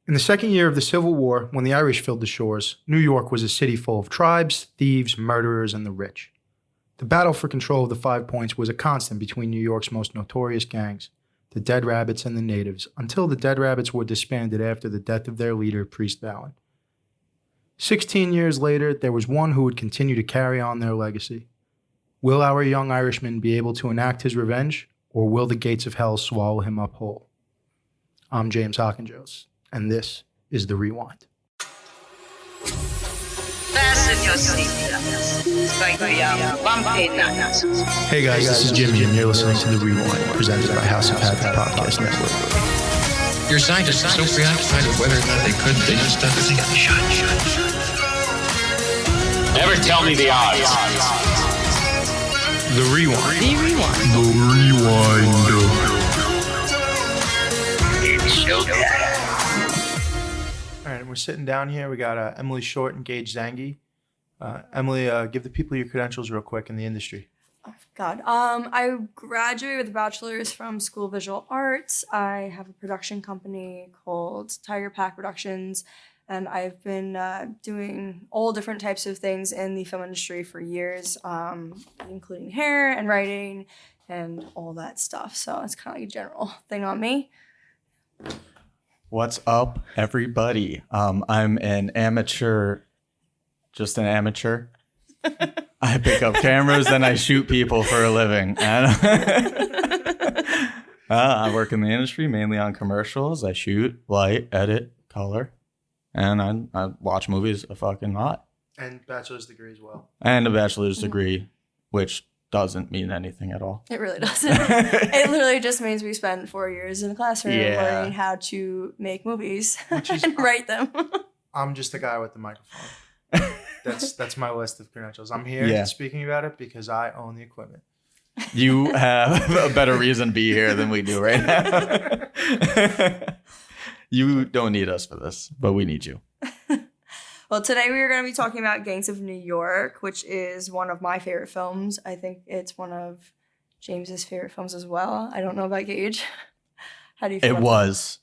In the second year of the Civil War, when the Irish filled the shores, New York was a city full of tribes, thieves, murderers, and the rich. The battle for control of the 5 Points was a constant between New York's most notorious gangs, the Dead Rabbits and the Natives, until the Dead Rabbits were disbanded after the death of their leader, Priest Vallon. 16 years later, there was one who would continue to carry on their legacy. Will our young Irishman be able to enact his revenge, or will the gates of hell swallow him up whole? I'm James Hawkinjos, and this is The Rewind. Fasten your seatbelts. It's going to be a bumpy night. Hey guys, this is Jimmy, and you're listening to The Rewind, presented by House of Havoc Podcast Network. Your scientists are so preoccupied with whether or not they could, they just don't think. Shut. Never tell me the odds. The Rewind. The Rewind. The Rewind. It's showtime. All right, we're sitting down here. We got Emily Short and Gage Zangi. Emily, give the people your credentials real quick in the industry. Oh, God. I graduated with a bachelor's from School of Visual Arts. I have a production company called Tiger Pack Productions, and I've been doing all different types of things in the film industry for years, including hair and writing and all that stuff. So it's kind of like a general thing on me. What's up, everybody? I'm an amateur, just an amateur. I pick up cameras and I shoot people for a living. And I work in the industry, mainly on commercials. I shoot, light, edit, color, and I watch movies a fucking lot. And bachelor's degree as well. And a bachelor's degree, which doesn't mean anything at all. It really doesn't. It literally just means we spent 4 years in the classroom learning how to make movies and write them. I'm just the guy with the microphone. That's my list of credentials. I'm here speaking about it because I own the equipment. You have a better reason to be here than we do right now. You don't need us for this, but we need you. Well, today we are going to be talking about Gangs of New York, which is one of my favorite films. I think it's one of James's favorite films as well. I don't know about Gage. How do you feel? It was.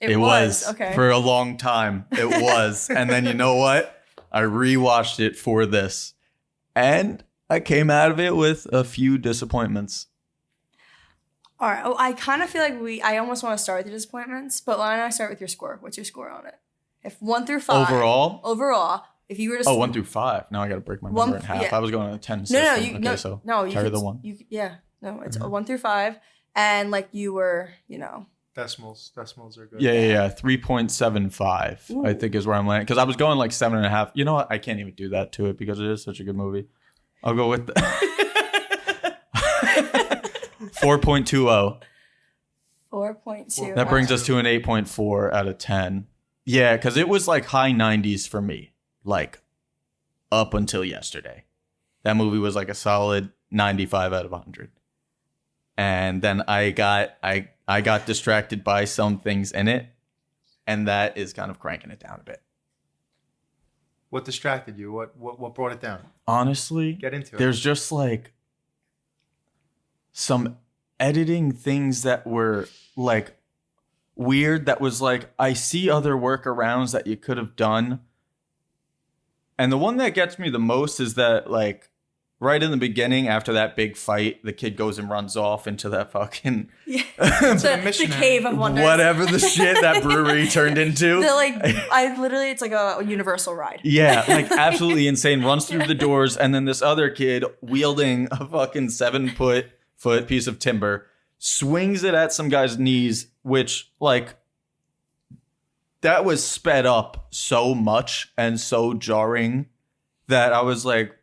Okay. For a long time. It was. And then you know what? I rewatched it for this. And I came out of it with a few disappointments. All right. Oh, I kind of feel like I almost want to start with the disappointments, but why don't I start with your score? What's your score on it? If 1 through 5. Overall? If you were to... 1 through 5. Now I got to break my number in half. Yeah. I was going on a 10 system. No, carry the 1. It's a 1 through 5. And like you were, Decimals are good. Yeah. 3.75, Ooh. I think is where I'm landing. Because I was going like 7.5. You know what? I can't even do that to it because it is such a good movie. I'll go with 4.20. 4.2. That brings us to an 8.4 out of 10. Yeah, because it was like high 90s for me, like up until yesterday. That movie was like a solid 95 out of 100. And then I got distracted by some things in it, and that is kind of cranking it down a bit. What distracted you? What brought it down? Honestly, Get into it. There's just like some editing things that were like weird, that was like, I see other workarounds that you could have done. And the one that gets me the most is that like right in the beginning, after that big fight, the kid goes and runs off into that fucking the Cave of Wonders. Whatever the shit that brewery turned into. It's like a Universal ride. Yeah, like absolutely insane. Runs through the doors, and then this other kid wielding a fucking 7-foot piece of timber swings it at some guy's knees, which like that was sped up so much and so jarring that I was like,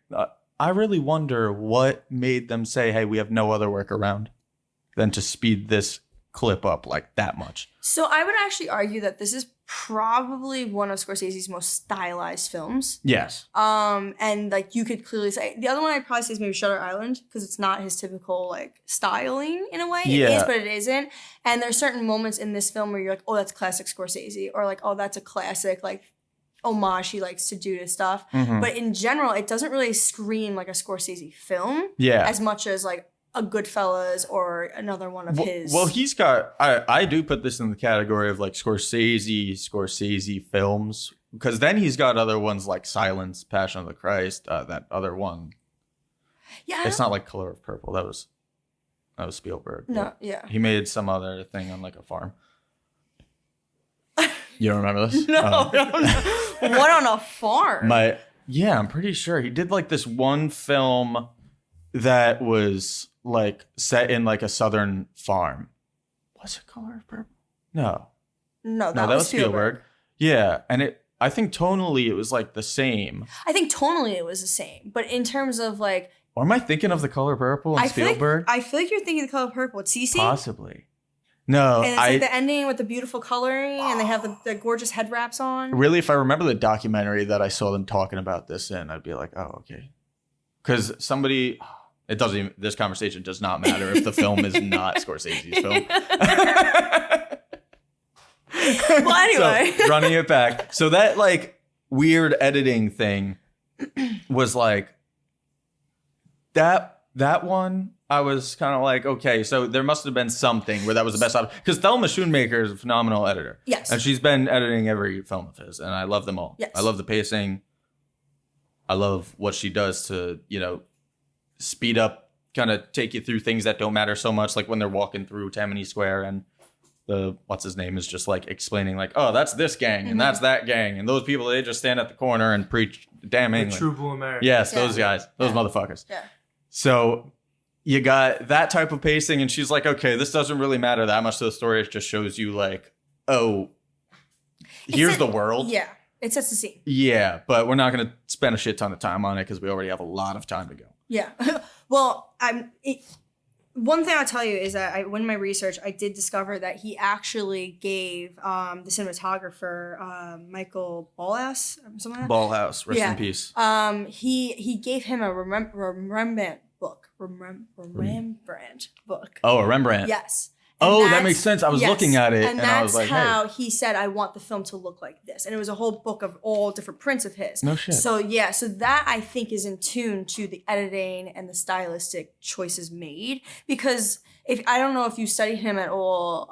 I really wonder what made them say, hey, we have no other workaround than to speed this clip up like that much. So I would actually argue that this is probably one of Scorsese's most stylized films. Yes. And like you could clearly say the other one I'd probably say is maybe Shutter Island, because it's not his typical like styling in a way. Yeah. It is, but it isn't. And there's certain moments in this film where you're like, oh, that's classic Scorsese, or like, oh, that's a classic like homage he likes to do to stuff. Mm-hmm. But in general, it doesn't really scream like a Scorsese film. Yeah. As much as like a Goodfellas or another one of his. Well, he's got. I do put this in the category of like Scorsese films, because then he's got other ones like Silence, Passion of the Christ. That other one. Yeah. It's not like Color of Purple. That was Spielberg. No. Yeah. He made some other thing on like a farm. You don't remember this? No. What on a farm? I'm pretty sure he did like this one film that was like set in like a southern farm. Was it Color of Purple? No, that was Spielberg. Yeah, and I think tonally it was like the same. I think tonally it was the same, but in terms of like, or am I thinking of The Color Purple and Spielberg? I feel like you're thinking The Color Purple. It's Cece? Possibly. No, and it's like the ending with the beautiful coloring, and they have the gorgeous head wraps on. Really, if I remember the documentary that I saw them talking about this in, I'd be like, oh, okay. Because this conversation does not matter if the film is not Scorsese's film. Well, anyway. So, running it back. So that like weird editing thing was like, that one, I was kind of like, okay, so there must have been something where that was the best option. Because Thelma Schoonmaker is a phenomenal editor. Yes. And she's been editing every film of his, and I love them all. Yes. I love the pacing. I love what she does to, speed up, kind of take you through things that don't matter so much, like when they're walking through Tammany Square and what's his name is just like explaining like, oh, that's this gang and that's that gang. And those people, they just stand at the corner and preach damn England. The true blue American. Yes, those guys, those motherfuckers. Yeah. So you got that type of pacing, and she's like, okay, this doesn't really matter that much to the story. It just shows you like, oh, here's the world. Yeah, it sets the scene. Yeah, but we're not going to spend a shit ton of time on it because we already have a lot of time to go. Yeah. Well, one thing I'll tell you is that when my research, I did discover that he actually gave the cinematographer Michael Ballhaus, something like that. Ballhaus, rest in peace. He gave him a Rembrandt book. Rembrandt book. Oh, a Rembrandt. Yes. That makes sense. I was looking at it and I was like, how he said, I want the film to look like this. And it was a whole book of all different prints of his. No shit. So yeah, so that I think is in tune to the editing and the stylistic choices made. Because I don't know if you study him at all.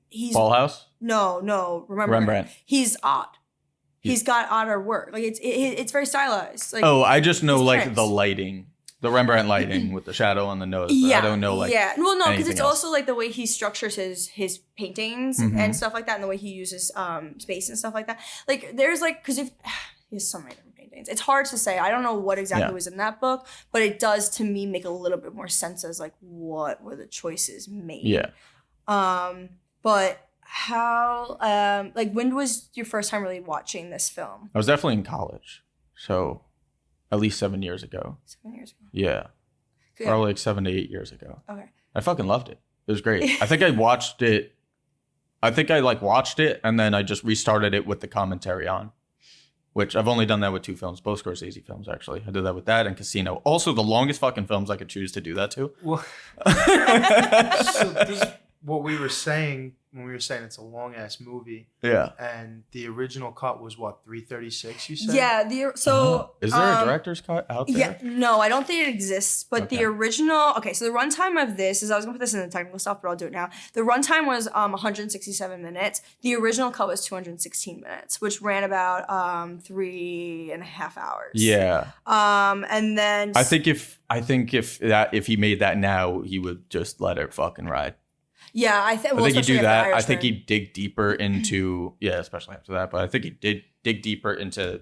He's Ballhaus? No, Rembrandt. He's odd. He's got odder work. Like it's very stylized. Like, I just know like prints. the lighting. The Rembrandt lighting with the shadow on the nose. But I don't know like well, no, because it's else. also like the way he structures his paintings and stuff like that, and the way he uses space and stuff like that. Like there's like, because if he has so many different paintings, it's hard to say. I don't know what exactly was in that book, but it does to me make a little bit more sense as like what were the choices made. Yeah. But how like when was your first time really watching this film? I was definitely in college, so at least 7 years ago. 7 years ago. Yeah. Probably like 7 to 8 years ago. Okay. I fucking loved it. It was great. I think I watched it. Watched it and then I just restarted it with the commentary on, which I've only done that with 2 films, both Scorsese films, actually. I did that with that and Casino. Also, the longest fucking films I could choose to do that to. Well, so what we were saying when we were saying it's a long ass movie. Yeah. And the original cut was what, 3:36? You said? Yeah. Is there a director's cut out there? Yeah. No, I don't think it exists. But Okay. the original. Okay, so the runtime of this is, I was gonna put this in the technical stuff, but I'll do it now. The runtime was 167 minutes. The original cut was 216 minutes, which ran about 3.5 hours. Yeah. And then I think if he made that now, he would just let it fucking ride. yeah, I think he'd do that. I think he'd dig deeper into especially after that. But I think he did dig deeper into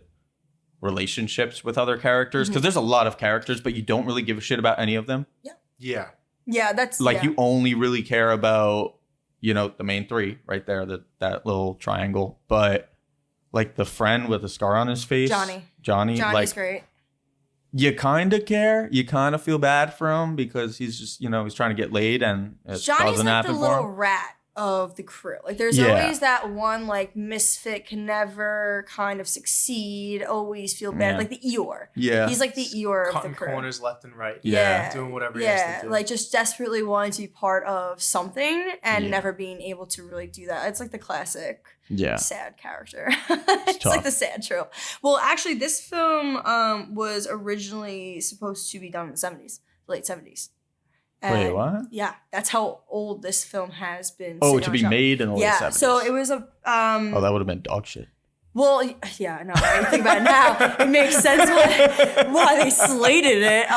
relationships with other characters because there's a lot of characters, but you don't really give a shit about any of them. Yeah. Yeah, that's Like you only really care about the main 3 right there, that little triangle. But like the friend with the scar on his face, Johnny, Johnny's like great. you kind of care, you kind of feel bad for him because he's just he's trying to get laid and it Johnny's doesn't like happen the for little him. rat of the crew. Like there's Yeah. always that one like misfit, can never kind of succeed, always feel bad. Yeah. Like the Eeyore. Yeah. He's like the Eeyore of the Cutting crew. corners left and right. Yeah. Doing whatever he has to do. Like just desperately wanting to be part of something and Yeah. never being able to really do that. It's like the classic Yeah. sad character. It's tough. like the sad trope. Well, actually, this film was originally supposed to be done in the 70s, late 70s. Wait, what? Yeah, that's how old this film has been. Oh, sitting to on be the shelf. made in the late Yeah, 70s. so it was a Oh, that would have been dog shit. well, yeah, no, I think about it now. It makes sense why they slated it.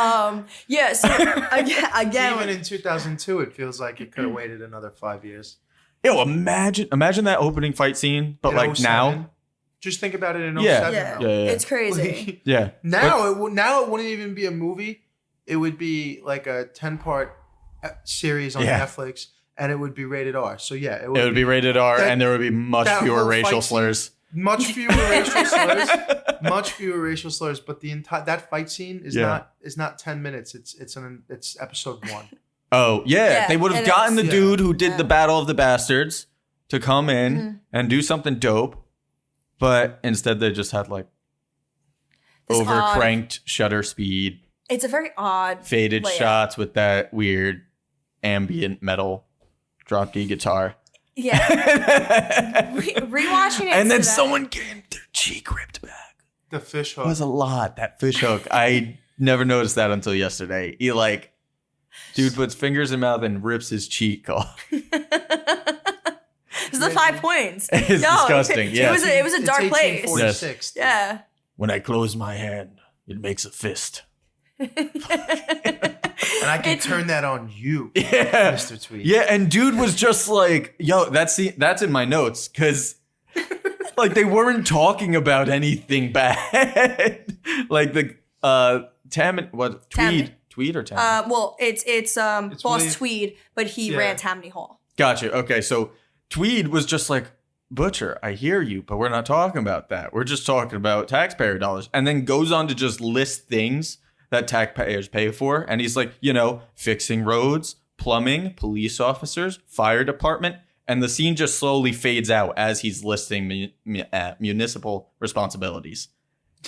Yeah, so again, Even in 2002, it feels like it could have waited another 5 years. Yo, imagine that opening fight scene, but In like 07? now. Just think about it in Yeah. 07. yeah, though. Yeah. it's crazy. Like, Yeah. now it wouldn't even be a movie. It would be like a 10-part series on Yeah. Netflix, and it would be rated R. So yeah, It would be rated R, that- and there would be much that fewer whole racial fight scene- slurs. much fewer racial slurs. Much fewer racial slurs, but the entire that fight scene is Yeah. not 10 minutes. It's episode 1. Oh, yeah. Yeah, They would have and gotten the it's- dude who did Yeah. the Battle of the Bastards to come in and do something dope, but instead they just had like This overcranked shutter speed, It's a very odd faded layout. shots with that weird ambient metal drop D guitar. Yeah, rewatching it, And then today- someone getting their cheek ripped back. The fish It hook. was a lot. That fish hook. I never noticed that until yesterday. He like, dude puts fingers in mouth and rips his cheek off. It's the 5 points. It's disgusting, yeah. it was a It's dark place. 1846. Yeah. When I close my hand, it makes a fist. And I can turn that on you, Yeah. Mr. Tweed. Yeah, and dude was just like, yo, that's in my notes, because like they weren't talking about anything bad. Like the Tammany. Tweed or Tammany? Well, it's Boss William- Tweed, but he Yeah. ran Tammany Hall. Gotcha. Okay, so Tweed was just like, Butcher, I hear you, but we're not talking about that. We're just talking about taxpayer dollars. And then goes on to just list things that taxpayers pay for. And he's like, fixing roads, plumbing, police officers, fire department. And the scene just slowly fades out as he's listing municipal responsibilities.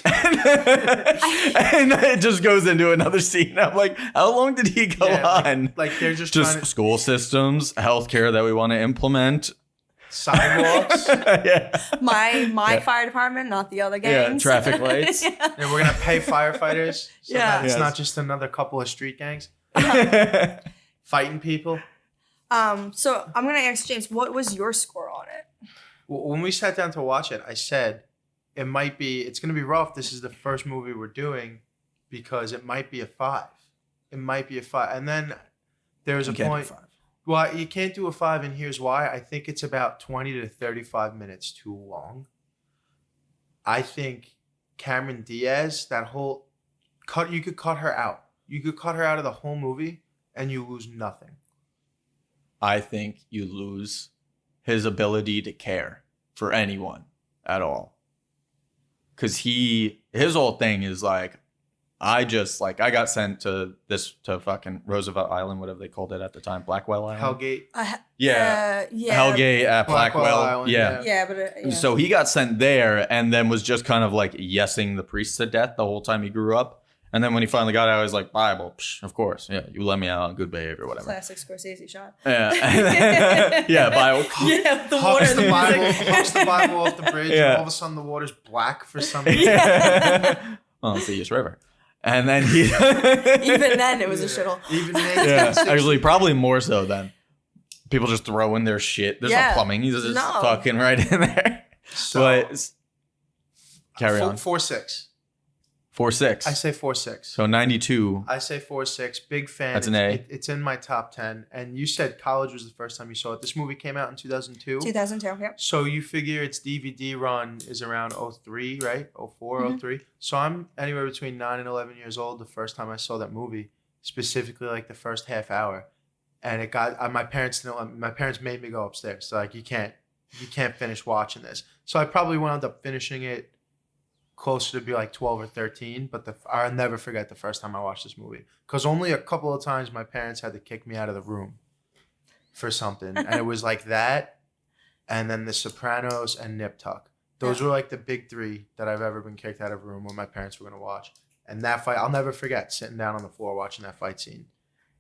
And it just goes into another scene. I'm like, how long did he go on? Like they're just trying Just to school systems, healthcare that we want to implement. sidewalks. Yeah. My fire department, not the other gangs. traffic lights. Yeah. And we're gonna pay firefighters. So Yeah. that it's Yes. not just another couple of street gangs fighting people. So I'm gonna ask James, what was your score on it? Well, when we sat down to watch it, I said it's gonna be rough. This is the first movie we're doing because it might be a 5. It might be a 5. And then there's a point. Well, you can't do a 5, and here's why. I think it's about 20 to 35 minutes too long. I think Cameron Diaz, you could cut her out. You could cut her out of the whole movie, and you lose nothing. I think you lose his ability to care for anyone at all. Because his whole thing is like, I got sent to fucking Roosevelt Island, whatever they called it at the time, Blackwell Island. Hellgate. Yeah. Hellgate at Blackwell. Island, Yeah. Yeah, but yeah. So he got sent there and then was just kind of like yesing the priests to death the whole time he grew up. And then when he finally got out, he was like, Bible, of course. Yeah, you let me out on good behavior, whatever. Classic Scorsese shot. Yeah. Yeah, Bible. Yeah, the Hucks water. the the Bible, music. hucks the Bible off the bridge, Yeah. and all of a sudden the water's black for some reason. Well, it's the East River. And then he... Even then, it was a shittle. Even Yeah, actually, probably more so than people just throwing their shit. There's Yeah. no plumbing. He's just No. fucking right in there. So, But carry on. 4.6. 4.6. I say 4.6. So 92. I say 4.6. Big fan. That's an A. It's in my top 10. And you said college was the first time you saw it. This movie came out in 2002. 2002. Yep. So you figure its DVD run is around 03, right? 04, Mm-hmm. 03. So I'm anywhere between 9 and 11 years old the first time I saw that movie, specifically like the first half hour. And it got my parents made me go upstairs. So like you can't finish watching this. So I probably wound up finishing it closer to be like 12 or 13, but I'll never forget the first time I watched this movie. Because only a couple of times my parents had to kick me out of the room for something. And it was like that, and then The Sopranos and Nip Tuck. Those were like the big 3 that I've ever been kicked out of a room when my parents were going to watch. And that fight, I'll never forget sitting down on the floor watching that fight scene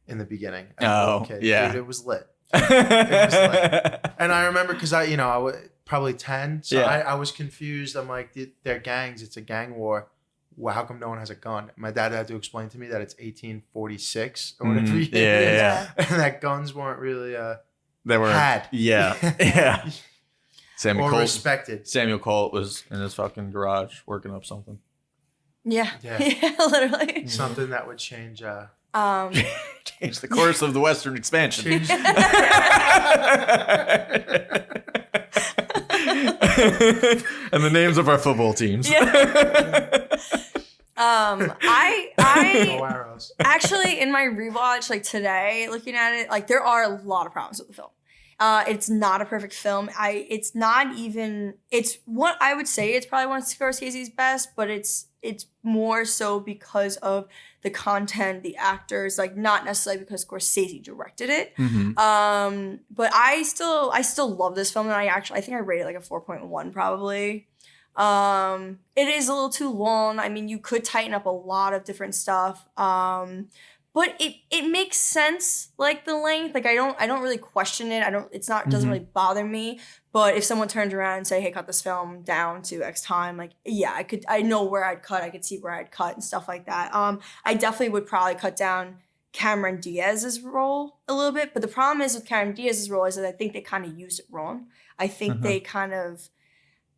in the beginning. As a little kid. yeah. Dude, it was lit. And I remember because I was probably 10, so Yeah. I was confused. I'm like, they're gangs. It's a gang war. well, how come no one has a gun? My dad had to explain to me that it's 1846 or whatever. Mhm. year it is, Yeah. and that guns weren't really They were had. Yeah. Yeah. or respected. Samuel Colt was in his fucking garage working up something. Yeah. Yeah. Yeah, literally. Something that would change. Change the course of the Western expansion. change And the names of our football teams. I Go Arrows. actually, in my rewatch, like today, looking at it, like there are a lot of problems with the film. It's not a perfect film. It's what I would say it's probably one of Scorsese's best, but it's more so because of the content, the actors, like not necessarily because Scorsese directed it. Mhm. But I still love this film, and I think I rated it like a 4.1 probably. It is a little too long. I mean, you could tighten up a lot of different stuff. But it makes sense, like the length. Like I don't really question it. Doesn't really bother me. But if someone turns around and say, hey, cut this film down to X time, like yeah, I know where I'd cut. I could see where I'd cut and stuff like that. I definitely would probably cut down Cameron Diaz's role a little bit. But the problem is with Cameron Diaz's role is that I think they kind of used it wrong. I think they kind of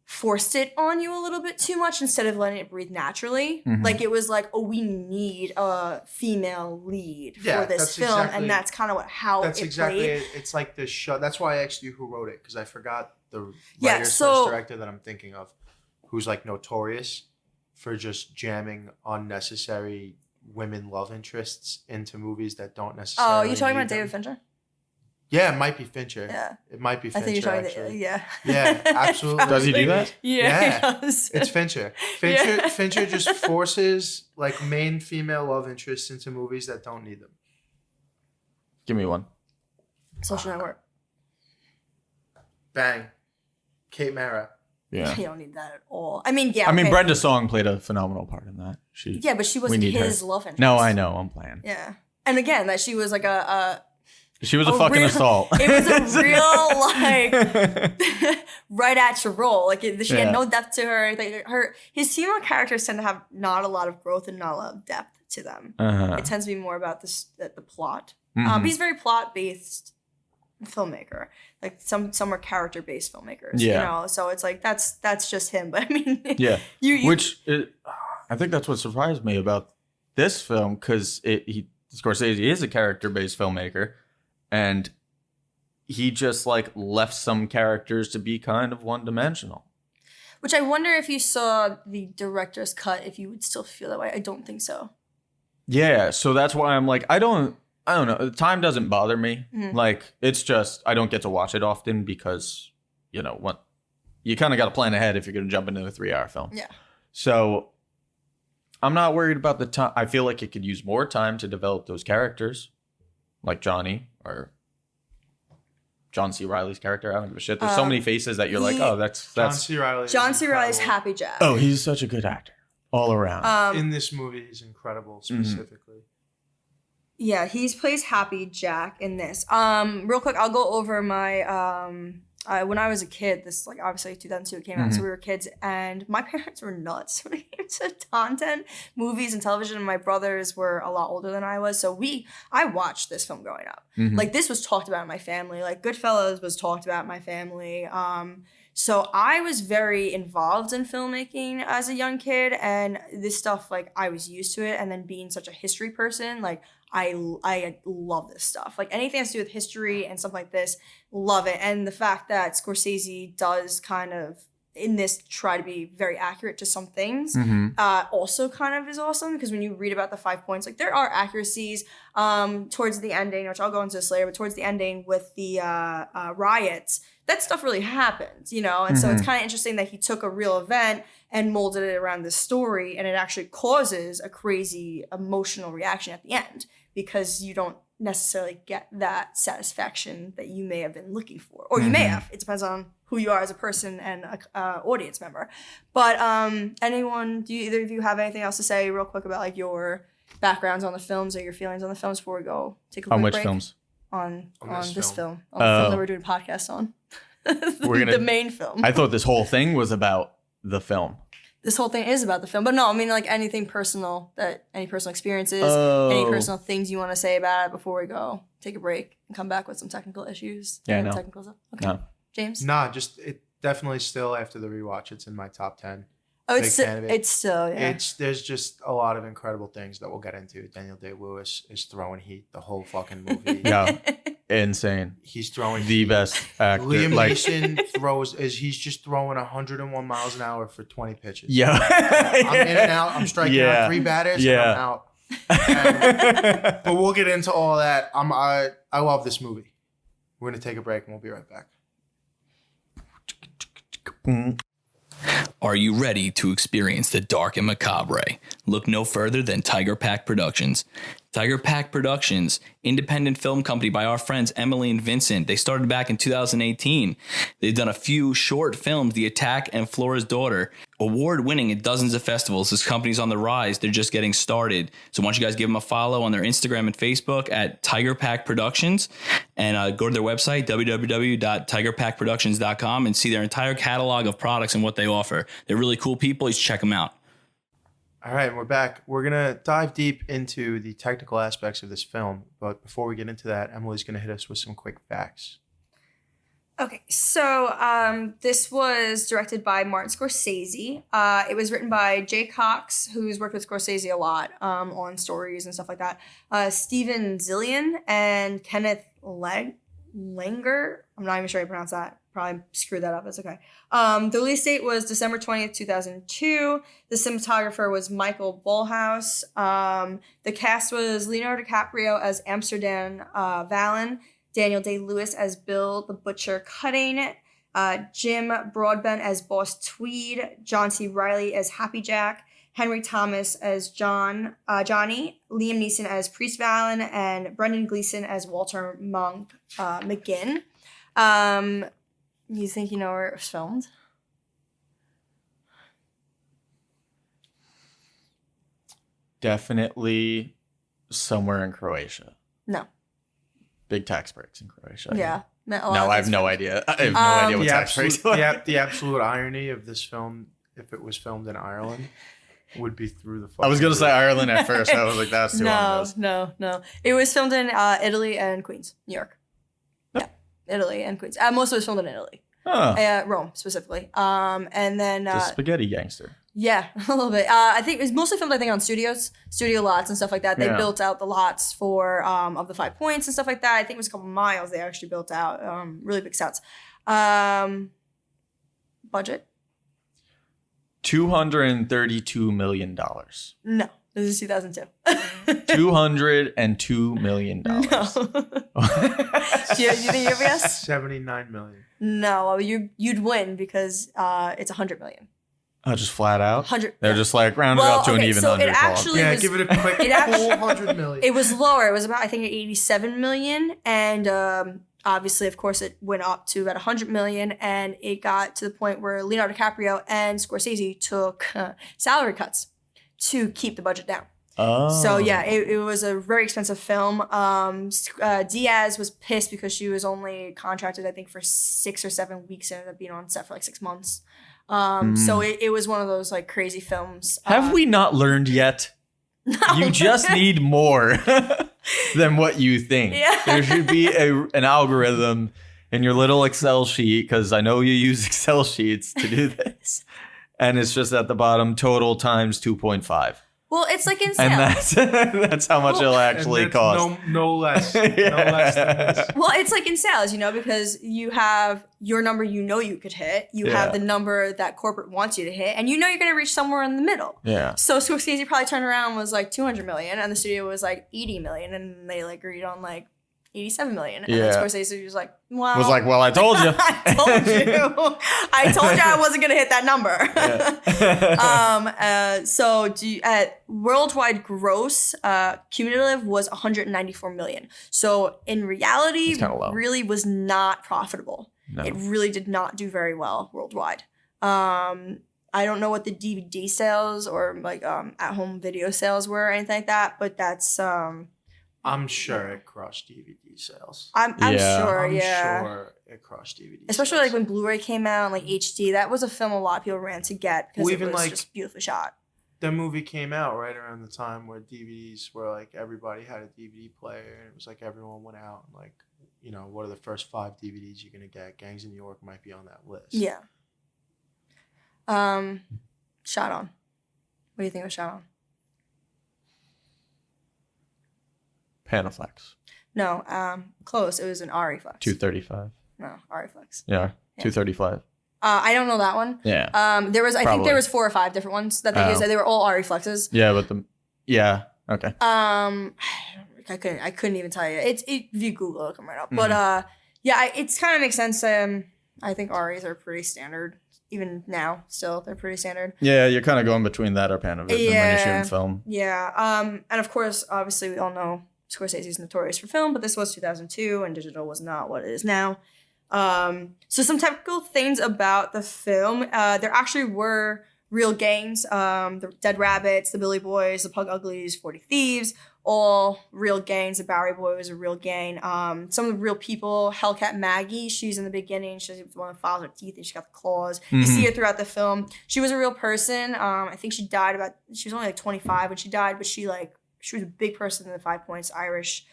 forced it on you a little bit too much instead of letting it breathe naturally. Like it was like, oh, we need a female lead for this film, and that's kind of how That's it exactly played. it. It's like the show. That's why I asked you who wrote it, because I forgot the Yeah, writer so- director that I'm thinking of, who's like notorious for just jamming unnecessary women love interests into movies that don't necessarily. Oh, you talking need about David them. Fincher? Yeah, it might be Fincher. Yeah. It might be I Fincher. think you're talking actually. yeah. Yeah, absolutely. Does he do that? Yeah, Yeah. he does. It's Fincher. Yeah. Fincher just forces like main female love interests into movies that don't need them. Give me one. Social Network. Bang. Kate Mara. Yeah. You don't need that at all. I mean, yeah. I mean, okay. Brenda Song played a phenomenal part in that. Yeah, but she wasn't need his her. love interest. No, I know. I'm playing. Yeah. And again, that she was like She was a fucking real- assault. It was a real like right at your role. Like she Yeah. had no depth to her. Like his female characters tend to have not a lot of growth and not a lot of depth to them. It tends to be more about the plot. He's a very plot based filmmaker. Like some are character based filmmakers. Yeah. You know, so it's like that's just him. But I mean, Yeah. you I think that's what surprised me about this film, because Scorsese is a character-based filmmaker, and he just like left some characters to be kind of one-dimensional. which I wonder if you saw the director's cut, if you would still feel that way. I don't think so. Yeah, so that's why I'm like, I don't know. Time doesn't bother me. Like, it's just I don't get to watch it often because, what you kind of got to plan ahead if you're going to jump into a 3-hour film. Yeah. So I'm not worried about the time. I feel like it could use more time to develop those characters, like Johnny or John C. Reilly's character. I don't give a shit. There's so many faces that you're like, oh, that's John C. Reilly. is John C. Reilly's incredible. Happy Jack. oh, he's such a good actor all around. In this movie, he's incredible specifically. Yeah, he plays Happy Jack in this. Real quick, I'll go over my when I was a kid, this like obviously 2002 it came out, so we were kids, and my parents were nuts when it came to content, movies, and television. And my brothers were a lot older than I was, so I watched this film growing up. Like this was talked about in my family. Like Goodfellas was talked about in my family. So I was very involved in filmmaking as a young kid, and this stuff, like I was used to it. And then being such a history person, like I love this stuff. Like anything has to do with history and stuff like this, love it. And the fact that Scorsese does kind of in this try to be very accurate to some things also kind of is awesome, because when you read about the 5 points, like there are accuracies towards the ending, which I'll go into this later, but towards the ending with the riots, that stuff really happened, and so it's kind of interesting that he took a real event and molded it around this story, and it actually causes a crazy emotional reaction at the end, because you don't necessarily get that satisfaction that you may have been looking for, or you may have. It depends on who you are as a person and a audience member. But anyone, do either of you have anything else to say real quick about like your backgrounds on the films or your feelings on the films before we go take a quick On which break? films? On this this film. film. On the film that we're doing a podcast on. We're gonna- the main film. I thought this whole thing was about the film. this whole thing is about the film. But no, I mean like anything personal, any personal experiences, any personal things you want to say about it before we go take a break and come back with some technical issues. Yeah, no. Technical stuff. Okay. No. James? Nah, just it definitely still after the rewatch, it's in my top 10. Oh, Big fan of it. it's still, yeah. There's just a lot of incredible things that we'll get into. Daniel Day-Lewis is throwing heat the whole fucking movie. Yeah. Insane. He's throwing The best actor. Liam like, Neeson he's just throwing 101 miles an hour for 20 pitches. yeah. I'm in and out. I'm striking out 3 batters and I'm out. But we'll get into all that. I love this movie. We're gonna take a break and we'll be right back. Are you ready to experience the dark and macabre? Look no further than Tiger Pack Productions. Tiger Pack Productions, independent film company by our friends Emily and Vincent. They started back in 2018. They've done a few short films, The Attack and Flora's Daughter. Award-winning at dozens of festivals. This company's on the rise. They're just getting started. So why don't you guys give them a follow on their Instagram and Facebook at Tiger Pack Productions, and go to their website, www.tigerpackproductions.com, and see their entire catalog of products and what they offer. They're really cool people. You should check them out. All right, we're back. We're going to dive deep into the technical aspects of this film. But before we get into that, Emily's going to hit us with some quick facts. Okay, so this was directed by Martin Scorsese. It was written by Jay Cox, who's worked with Scorsese a lot on stories and stuff like that. Steven Zillian and Kenneth Langer. I'm not even sure how to pronounce that. Probably screwed that up. That's okay. The release date was December 20th, 2002. The cinematographer was Michael Bullhouse. The cast was Leonardo DiCaprio as Amsterdam Valen, Daniel Day-Lewis as Bill the Butcher Cutting, Jim Broadbent as Boss Tweed, John C. Reilly as Happy Jack, Henry Thomas as Johnny, Liam Neeson as Priest Valen, and Brendan Gleeson as Walter McGinn. You think you know where it was filmed? Definitely somewhere in Croatia. No. Big tax breaks in Croatia. Yeah. No, I have no idea. I have no idea what tax breaks are. The absolute irony of this film, if it was filmed in Ireland, would be through the fucking I was going to say roof. Ireland at first. I was like, that's too obvious. No. It was filmed in Italy and Queens, New York. Yeah, Italy and Queens. Most of it was filmed in Italy. Huh. Rome, specifically. And then... The spaghetti gangster. Yeah, a little bit. I think it was mostly filmed, on studio lots and stuff like that. They built out the lots for of the 5 points and stuff like that. I think it was a couple miles they actually built out. Really big sets. Budget? $232 million. No, this is 2002. $202 million. No. You think you have a guess? 79 million. No, you'd win because it's 100 million. Oh, just flat out? 100. They're just like round it up to an even so 100. It actually Yeah, was, give it a quick full 100 million. It was lower. It was about, I think, 87 million. And obviously, of course, it went up to about 100 million. And it got to the point where Leonardo DiCaprio and Scorsese took salary cuts to keep the budget down. Oh. So, yeah, it was a very expensive film. Diaz was pissed because she was only contracted, I think, for 6 or 7 weeks and ended up being on set for like 6 months. So it was one of those like crazy films. Have we not learned yet? No. You just need more than what you think. Yeah. There should be an algorithm in your little Excel sheet, because I know you use Excel sheets to do this. And it's just at the bottom, total times 2.5. Well, it's like in sales. And that's how much it'll actually cost. No less. No less than this. Well, it's like in sales, because you have your number you could hit. You have the number that corporate wants you to hit. And you're going to reach somewhere in the middle. Yeah. So Scorsese probably turned around and was like 200 million. And the studio was like 80 million. And they like agreed on like 87 million. And then Scorsese was like, well, I told you. I told you I wasn't going to hit that number. So at worldwide gross, cumulative was 194 million. So in reality, really was not profitable. No. It really did not do very well worldwide. I don't know what the DVD sales or like at home video sales were or anything like that, but that's I'm sure it crushed DVD sales. I'm sure, I'm yeah. sure it crushed DVD Especially sales. like when Blu-ray came out, like HD. That was a film a lot of people ran to get because Well, it even, was like, just beautifully shot. The movie came out right around the time where DVDs were like everybody had a DVD player, and it was like everyone went out and like, you know, what are the first 5 DVDs you're gonna get? Gangs in New York might be on that list. Yeah. Shot On. What do you think of Shot On? Panaflex. No, close. It was an Ari Flex. 235. No, Ari Flex. Yeah. 235. I don't know that one. Yeah. I think there was 4 or 5 different ones that they used. They were all Ari Flexes. Yeah, but okay. I couldn't even tell you. If you Google it, it'll come right up. But it's kind of makes sense. I think Aris are pretty standard. Even now, still, they're pretty standard. Yeah, you're kind of going between that or Panavision when you're shooting film. Yeah. And of course, obviously, we all know Scorsese is notorious for film, but this was 2002, and digital was not what it is now. So some technical things about the film. There actually were real gangs. The Dead Rabbits, the Billy Boys, the Pug Uglies, 40 Thieves, all real gangs. The Bowery Boy was a real gang. Some of the real people, Hellcat Maggie, she's in the beginning. She's the one that files her teeth and she got the claws. You see her throughout the film. She was a real person. I think she was only like 25 when she died, but she was a big person in the 5 Points, Irish.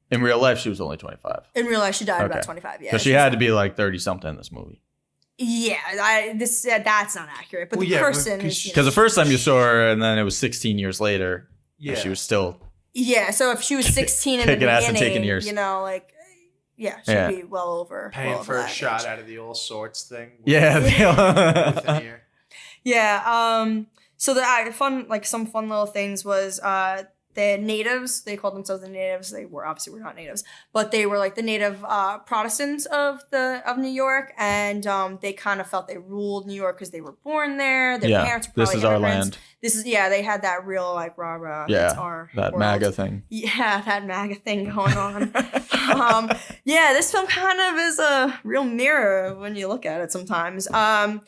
In real life, she was only 25. In real life, she died about 25, yeah. Because she had to be like 30-something in this movie. Yeah, that's not accurate. But the person is... Because the first time you saw her, and then it was 16 years later, and she was still... Yeah, so if she was 16 in the kicking ass and taking beginning, years. she'd be well over. Paying for a shot out of the all sorts thing. Yeah. With an ear. Yeah, so some fun little things was... the natives, they called themselves the natives. They were not natives, but they were like the native Protestants of New York, and they kind of felt they ruled New York because they were born there. Their parents were probably this is our immigrants. land. They had that real like rah-rah. Yeah, it's our that world. MAGA thing. Yeah, that MAGA thing going on. This film kind of is a real mirror when you look at it sometimes. But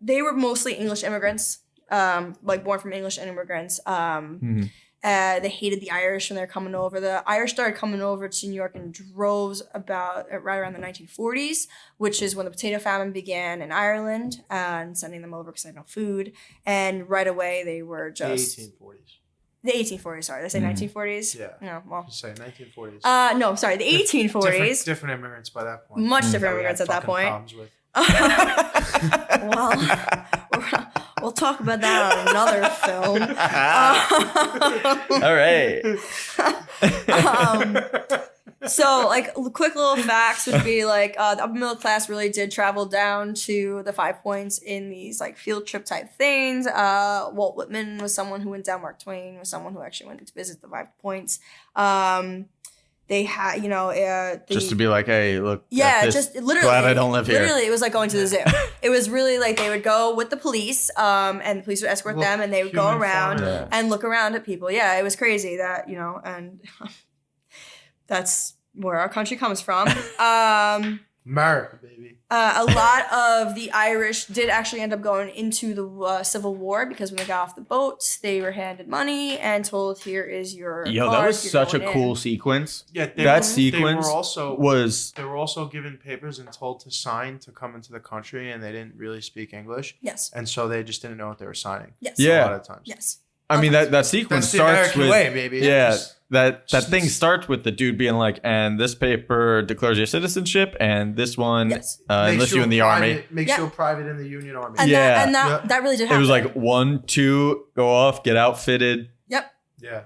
they were mostly English immigrants. Born from English immigrants. They hated the Irish when they were coming over. The Irish started coming over to New York in droves right around the 1940s, which is when the potato famine began in Ireland, and sending them over because they had no food. And right away they were just... The 1840s. The 1840s, sorry. Did I say 1940s? Yeah. No, well... Just say 1940s. No, sorry. The 1840s. Different immigrants by that point. Much different immigrants at that point. Problems with. Well, we'll talk about that on another film. All right. So, quick little facts would be the upper middle class really did travel down to the 5 Points in these field trip type things. Walt Whitman was someone who went down. Mark Twain was someone who actually went to visit the 5 Points. They had, just to be like, hey, look. Yeah, just literally. Glad I don't live here. Literally, it was like going to the zoo. It was really they would go with the police, and the police would escort them, and they would go around and look around at people. Yeah, it was crazy that, and that's where our country comes from. America, baby. A lot of the Irish did actually end up going into the Civil War because when they got off the boats, they were handed money and told, "Here is your." Yo, that was such a cool sequence. Yeah, They were also given papers and told to sign to come into the country, and they didn't really speak English. Yes. And so they just didn't know what they were signing. Yes. Yeah. A lot of times. Yes. I mean, that sequence That's the starts American with way, baby. Yeah, that thing starts with the dude being like, and this paper declares your citizenship, and this one enlists you in the army. Makes you a private in the Union Army. And that really did happen. It was like 1, 2, go off, get outfitted. Yep.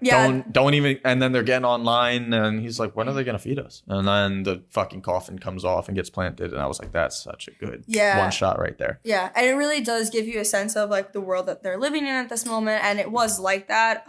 Yeah. Don't even, and then they're getting online, and he's like, when are they gonna feed us? And then the fucking coffin comes off and gets planted, and I was like, that's such a good one shot right there. Yeah, and it really does give you a sense of the world that they're living in at this moment, and it was like that.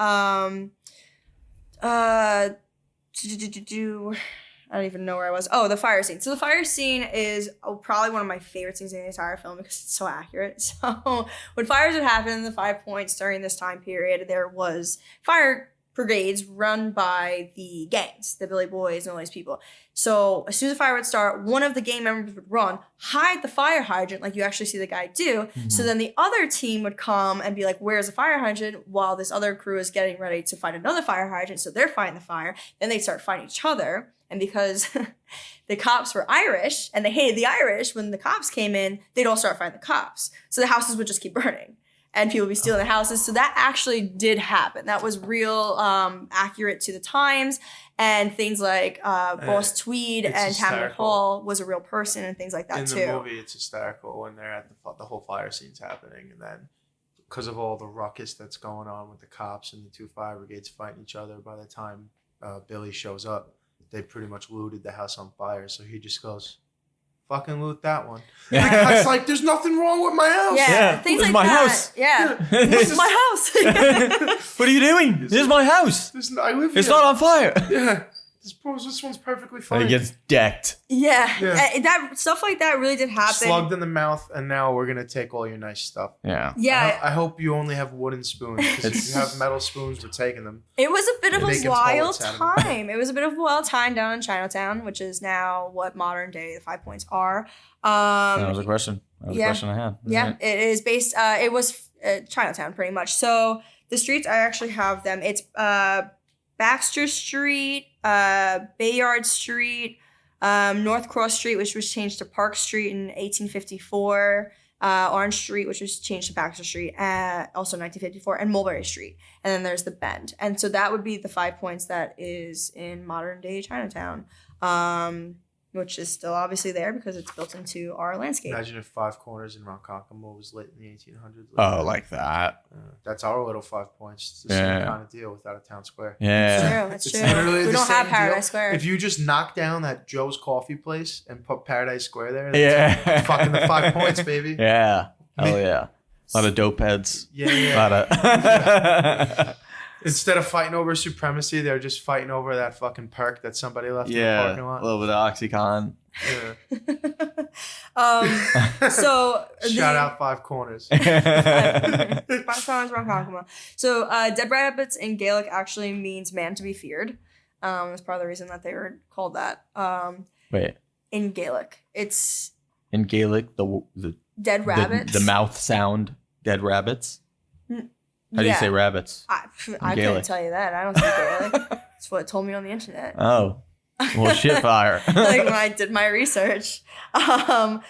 I don't even know where I was. Oh, the fire scene. So the fire scene is probably one of my favorite scenes in the entire film because it's so accurate. So when fires would happen in the 5 Points during this time period, there was fire brigades run by the gangs, the Billy Boys and all these people. So as soon as the fire would start, one of the gang members would run, hide the fire hydrant like you actually see the guy do. So then the other team would come and be like, where's the fire hydrant? While this other crew is getting ready to find another fire hydrant. So they're fighting the fire. Then they start fighting each other. And because the cops were Irish and they hated the Irish, when the cops came in, they'd all start fighting the cops. So the houses would just keep burning. And people would be stealing the houses. So that actually did happen. That was real accurate to the times. And things like Boss Tweed and Tammy Hall was a real person and things like that too. In the movie, it's hysterical when they're at the whole fire scene's happening. And then because of all the ruckus that's going on with the cops and the 2 fire brigades fighting each other, by the time Billy shows up, they pretty much looted the house on fire. So he just goes, fucking loot that one. Yeah. It's like, there's nothing wrong with my house. Yeah, things like my that. house. Yeah, this is my house. What are you doing? This is my house. I live here. It's not on fire. Yeah. This one's perfectly fine. And he gets decked. Yeah, that stuff like that really did happen. Slugged in the mouth, and now we're gonna take all your nice stuff. Yeah. Yeah, I hope you only have wooden spoons. Because if you have metal spoons, we're taking them. it was a bit of a Making wild pellets out of time. It was a bit of a wild time down in Chinatown, which is now what modern day the 5 Points are. That was a question. That was a question I had. Yeah, it is based. It was Chinatown pretty much. So the streets, I actually have them. It's Baxter Street, Bayard Street, North Cross Street, which was changed to Park Street in 1854, Orange Street, which was changed to Baxter Street, also 1954, and Mulberry Street. And then there's the Bend. And so that would be the 5 Points that is in modern day Chinatown, which is still obviously there because it's built into our landscape. Imagine if 5 Corners in Ronkonkoma was lit in the 1800s. Oh, like that. That's our little 5 Points. It's the same kind of deal without a town square. Yeah. That's It's true. literally We the don't have same Paradise deal. Square. If you just knock down that Joe's Coffee place and put Paradise Square there, that's Yeah. fucking the 5 Points, baby. Yeah. Hell yeah. A lot of dope heads. Yeah. A lot of... Instead of fighting over supremacy, they're just fighting over that fucking perk that somebody left in the Yeah. parking A lot. little bit of Oxycontin. Yeah. So Shout out 5 Corners. 5 Corners, Ronkonkoma. So Dead Rabbits in Gaelic actually means man to be feared. That's part of the reason that they were called that. Wait. In Gaelic, it's In Gaelic, the dead rabbits. the mouth sound, dead rabbits. How do you say rabbits? I couldn't Gaelic? tell you that. I don't speak Gaelic. That's what it told me on the internet. Oh. Well, shit fire. Like when I did my research. I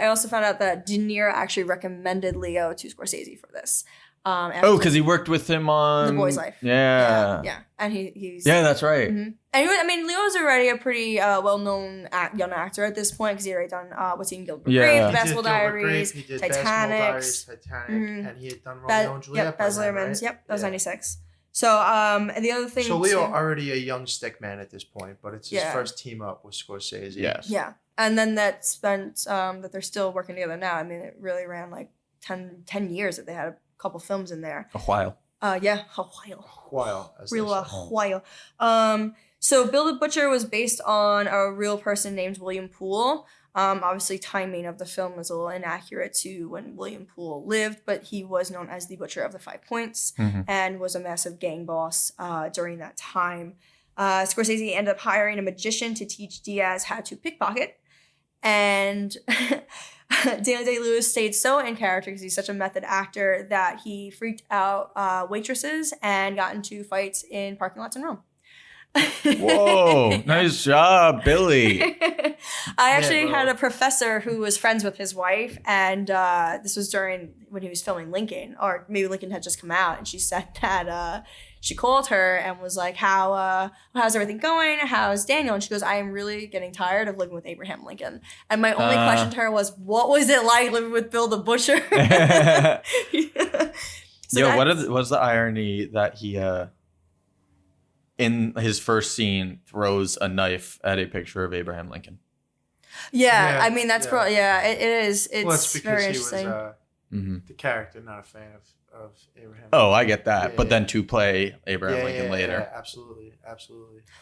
also found out that De Niro actually recommended Leo to Scorsese for this. Oh, because he worked with him on The Boy's Life. Yeah. Yeah. And he's Yeah, that's right. Mhm. And Leo's already a pretty well-known young actor at this point because he already done What's Eating Gilbert Yeah. Grape, He He did Basketball Gilbert Diaries, Grape, he did Titanic, Basketball Diaries, Titanic, and he had done Romeo and Juliet. Baz by then, Luhrmann's. right? Yep, that was Yeah. 96. So, and the other thing. So Leo too- already a young stick man at this point, but it's his Yeah. first team up with Scorsese. Yes. Yeah, and then that spent that they're still working together now. I mean, it really ran like 10 years that they had a couple films in there. A while. Yeah, a while. While, as they Real say. while. So Bill the Butcher was based on a real person named William Poole. Obviously, timing of the film was a little inaccurate to when William Poole lived, but he was known as the Butcher of the 5 Points and was a massive gang boss during that time. Scorsese ended up hiring a magician to teach Diaz how to pickpocket, and Daniel Day-Lewis stayed so in character because he's such a method actor that he freaked out waitresses and got into fights in parking lots in Rome. Whoa. Nice job, Billy. I actually bro. had a professor who was friends with his wife, and this was during when he was filming Lincoln, or maybe Lincoln had just come out, and she said that she called her and was like, how's everything going? How's Daniel? And she goes, I am really getting tired of living with Abraham Lincoln. And my only question to her was, what was it like living with Bill the Butcher? So Yo, that's- what's the irony that he in his first scene throws a knife at a picture of Abraham Lincoln? Yeah, Yeah, I mean, that's yeah. probably, it is. It's Well, it's because very he was interesting. the character, not a fan of Abraham. Oh, I get that. Yeah, but yeah. then to play Abraham Lincoln yeah, later. Yeah, absolutely.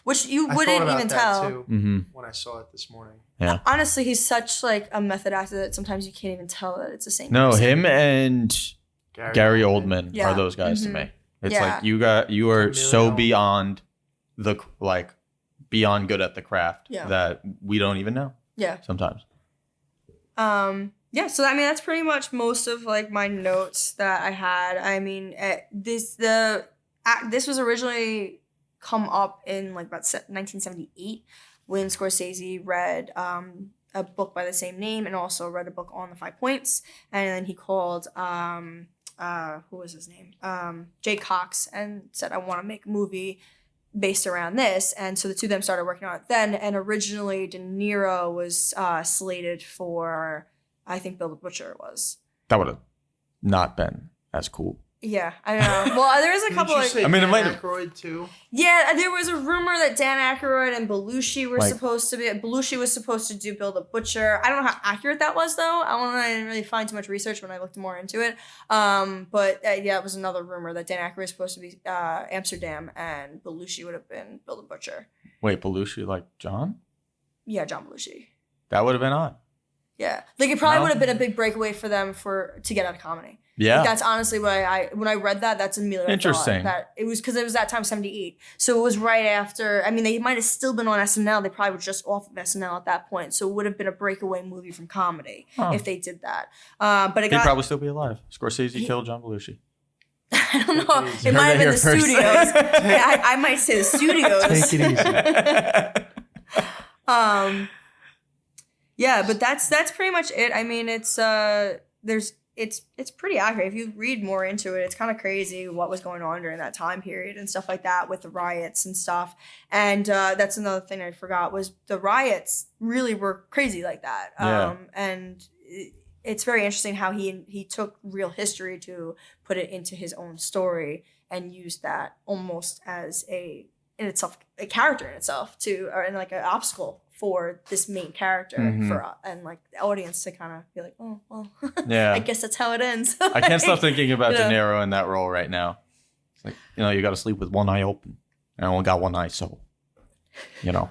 Which you I thought wouldn't about even that tell. too Mm-hmm. when I saw it this morning. Yeah. Honestly, he's such like a method actor that sometimes you can't even tell that it's the same No, person. him and Gary Oldman Yeah. are those guys to Mhm. me. It's Yeah. like you are so Chameleon. beyond good at the craft Yeah. that we don't even know Yeah. sometimes. Yeah, so I mean that's pretty much most of like my notes that I had. I mean, this was originally come up in like about 1978 when Scorsese read a book by the same name and also read a book on the 5 points, and then he called who was his name? Jay Cox, and said, I want to make a movie based around this. And so the two of them started working on it then. And originally De Niro was slated for, I think Bill the Butcher was. That would have not been as cool. Yeah, I know. Well, there was a couple of... I mean, it might have- Aykroyd too. Yeah, there was a rumor that Dan Aykroyd and Belushi were Like- supposed to be... Belushi was supposed to do Bill the Butcher. I don't know how accurate that was, though. I didn't really find too much research when I looked more into it. But yeah, it was another rumor that Dan Aykroyd was supposed to be Amsterdam and Belushi would have been Bill the Butcher. Wait, Belushi like John? Yeah, John Belushi. That would have been odd. Yeah. Like, it probably No. would have been a big breakaway for them to get out of comedy. Yeah. Like, that's honestly what when I read that, that's immediately what I Interesting. thought. That it was because it was that time 78. So it was right after, I mean, they might have still been on SNL. They probably were just off of SNL at that point. So it would have been a breakaway movie from comedy if they did that. But it He'd probably still be alive. Scorsese killed John Belushi. I don't know. Take It might have been the it here first. studios. I might say the studios. Take it easy. Yeah, but that's pretty much it. I mean, it's pretty accurate. If you read more into it, it's kind of crazy what was going on during that time period and stuff like that with the riots and stuff. And that's another thing I forgot was the riots really were crazy like that. Yeah. And it's very interesting how he took real history to put it into his own story and used that almost as a character in itself and like an obstacle for this main character and like the audience to kind of be like, oh well, Yeah. I guess that's how it ends. I can't stop thinking about you De know. Niro in that role right now. It's like, you got to sleep with one eye open. And I only got one eye, so, Oh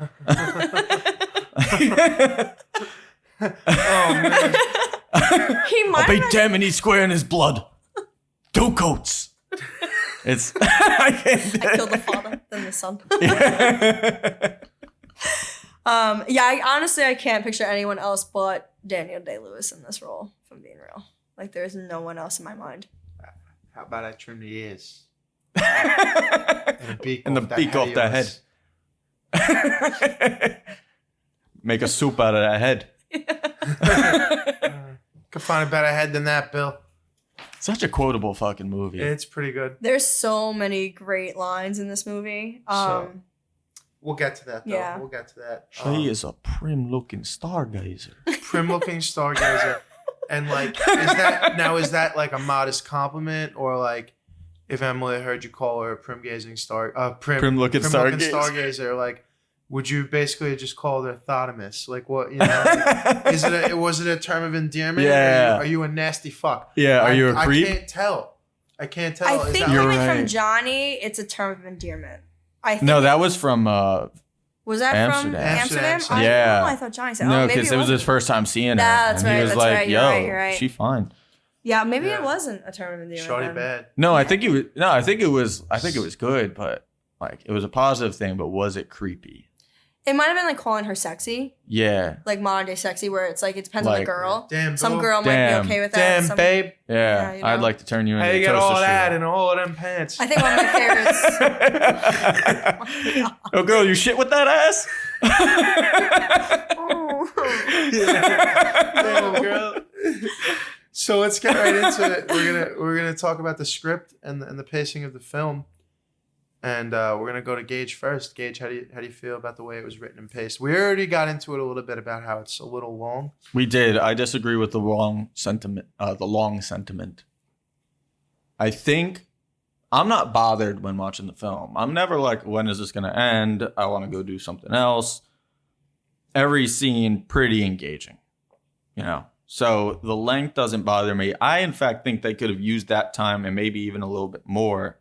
man. He might I'll be have damn and he's square in his blood. 2 coats. It's I can't. I killed the father, then the son. I can't picture anyone else but Daniel Day-Lewis in this role, if I'm being real. Like, there's no one else in my mind. How about I trim the ears? And the beak off the head. Make a soup out of that head. Could find a better head than that, Bill. Such a quotable fucking movie. It's pretty good. There's so many great lines in this movie. We'll get to that, though. Yeah. We'll get to that. She is a prim-looking stargazer. Prim-looking stargazer. And, like, is that like a modest compliment? Or, like, if Emily heard you call her a prim-looking Prim-looking stargazer, like, would you basically just call her Thotimus? Like, what, like, was it a term of endearment? Yeah. Are you a nasty fuck? Yeah, are you a creep? I can't tell. I Is think that You're coming from right. Johnny, it's a term of endearment. I think No, that was from was that from Amsterdam. Amsterdam? Yeah. I thought Johnny said. no, maybe because it was his wasn't. first time seeing her. That's and he right, was that's like, right, yo, you're right. she fine. Yeah, maybe Yeah. it wasn't a term of endearment. Shorty then. bad? No, I think it was good, but like it was a positive thing, but was it creepy? It might have been like calling her sexy, Yeah. like modern day sexy, where it's like it depends on the Like, girl. Damn, Some boo. girl might Damn. be okay with that. Damn, some, babe. Yeah. you know? I'd like to turn you into How you a get toaster all that strudel. and all of them pants? I think one of my favorites. Oh, girl, you shit with that ass? Damn, girl. So let's get right into it. We're gonna talk about the script and the pacing of the film, and we're gonna go to Gage first. Gage, how do you feel about the way it was written and paced? We already got into it a little bit about how it's a little long. We did. I disagree with the long sentiment. I think I'm not bothered when watching the film. I'm never like, when is this going to end? I want to go do something else. Every scene pretty engaging, So the length doesn't bother me. I, in fact, think they could have used that time and maybe even a little bit more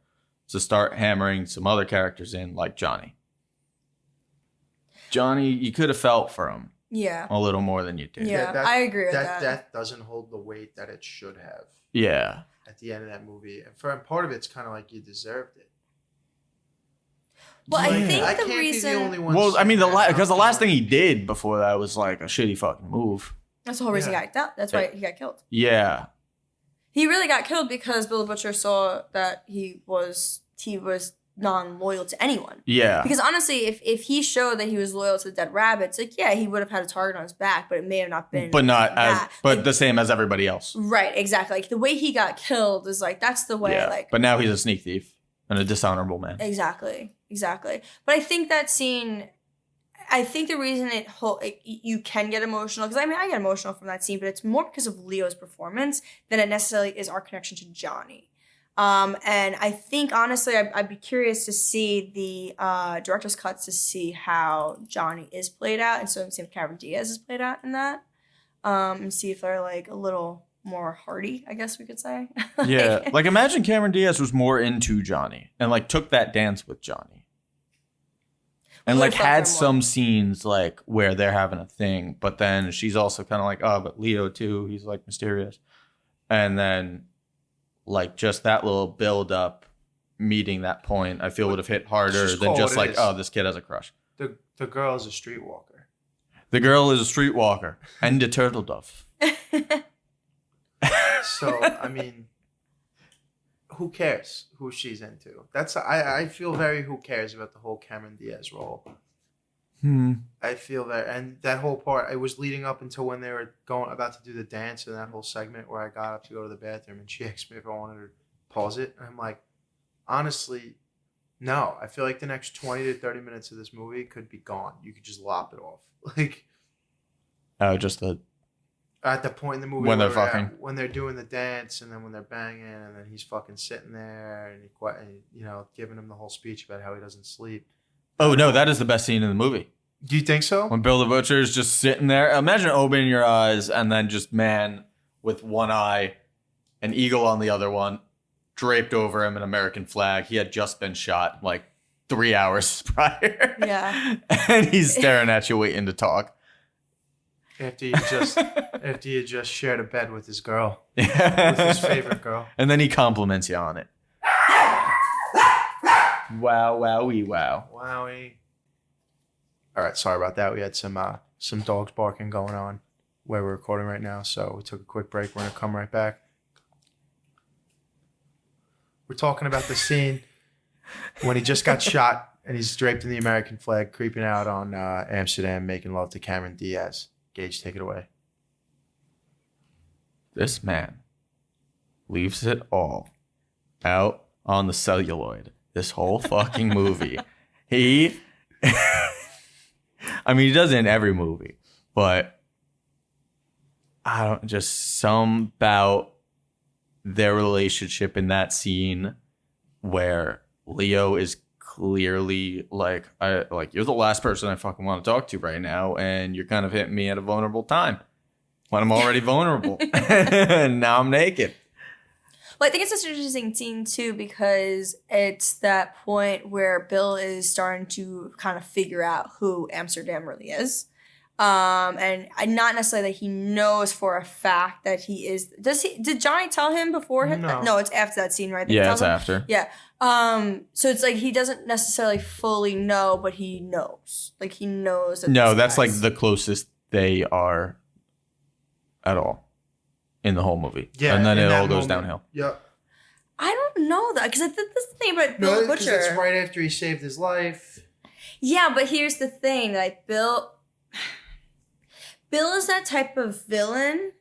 to start hammering some other characters in, like Johnny. Johnny, you could have felt for him. Yeah. a little more than you did. Yeah, I agree with that. Death doesn't hold the weight that it should have Yeah. at the end of that movie. And part of it's kind of like you deserved it. Well, I think I the can't reason. be the only one. Well, I mean, saying that. because the last thing he did before that was like a shitty fucking move. That's the whole reason he got killed. That's why he got killed. Yeah. He really got killed because Bill the Butcher saw that he was non-loyal to anyone. Yeah. Because honestly, if he showed that he was loyal to the dead rabbits, like, yeah, he would have had a target on his back, but it may have not been. But not that. the same as everybody else. Right, exactly. Like the way he got killed is like that's the way. Yeah. Like, But now he's a sneak thief and a dishonorable man. exactly. But I think that scene. I think the reason you can get emotional, because I mean I get emotional from that scene, but it's more because of Leo's performance than it necessarily is our connection to Johnny. And I think honestly, I'd be curious to see the director's cuts to see how Johnny is played out, and so same Cameron Diaz is played out in that, and see if they're like a little more hearty, I guess we could say. Yeah, like imagine Cameron Diaz was more into Johnny and like took that dance with Johnny. And like had some scenes like where they're having a thing, but then she's also kind of like, oh, but Leo too, he's like mysterious. And then like just that little build up meeting that point, I feel would have hit harder than just like, oh, this kid has a crush. The girl is a streetwalker. The girl is a streetwalker and a turtle dove. So, I mean, who cares who she's into? I feel very who cares about the whole Cameron Diaz role. I feel that, and that whole part, it was leading up until when they were about to do the dance and that whole segment where I got up to go to the bathroom and she asked me if I wanted to pause it. And I'm like, honestly, no. I feel like the next 20 to 30 minutes of this movie could be gone. You could just lop it off. Like, Just the at the point in the movie when they're fucking, when they're doing the dance, and then when they're banging, and then he's fucking sitting there, and giving him the whole speech about how he doesn't sleep. Oh no, that is the best scene in the movie. Do you think so? When Bill the Butcher is just sitting there, imagine opening your eyes and then just man with one eye, an eagle on the other one, draped over him, an American flag. He had just been shot like 3 hours prior. Yeah, and he's staring at you, waiting to talk. After you just shared a bed with his girl, with his favorite girl, and then he compliments you on it. Wow, wowie, wow. Wowie. All right, sorry about that. We had some dogs barking going on where we're recording right now, so we took a quick break. We're gonna come right back. We're talking about the scene when he just got shot and he's draped in the American flag, creeping out on Amsterdam, making love to Cameron Diaz. Gage, take it away. This man leaves it all out on the celluloid. This whole fucking movie. He he does it in every movie, but some about their relationship in that scene where Leo is clearly like, you're the last person I fucking want to talk to right now, and you're kind of hitting me at a vulnerable time when I'm already vulnerable. And now I'm naked. Well, I think it's such an interesting scene too because it's that point where Bill is starting to kind of figure out who Amsterdam really is. And not necessarily that he knows for a fact that he is. Did Johnny tell him before? No, it's after that scene, right? Yeah, it's after. Yeah. So it's like he doesn't necessarily fully know, but he knows. Like he knows that. No, that's like the closest they are at all in the whole movie. Yeah, and then it all goes downhill. Yep. I don't know that because I think that's the thing about Bill the Butcher. Because it's right after he saved his life. Yeah, but here's the thing: like Bill is that type of villain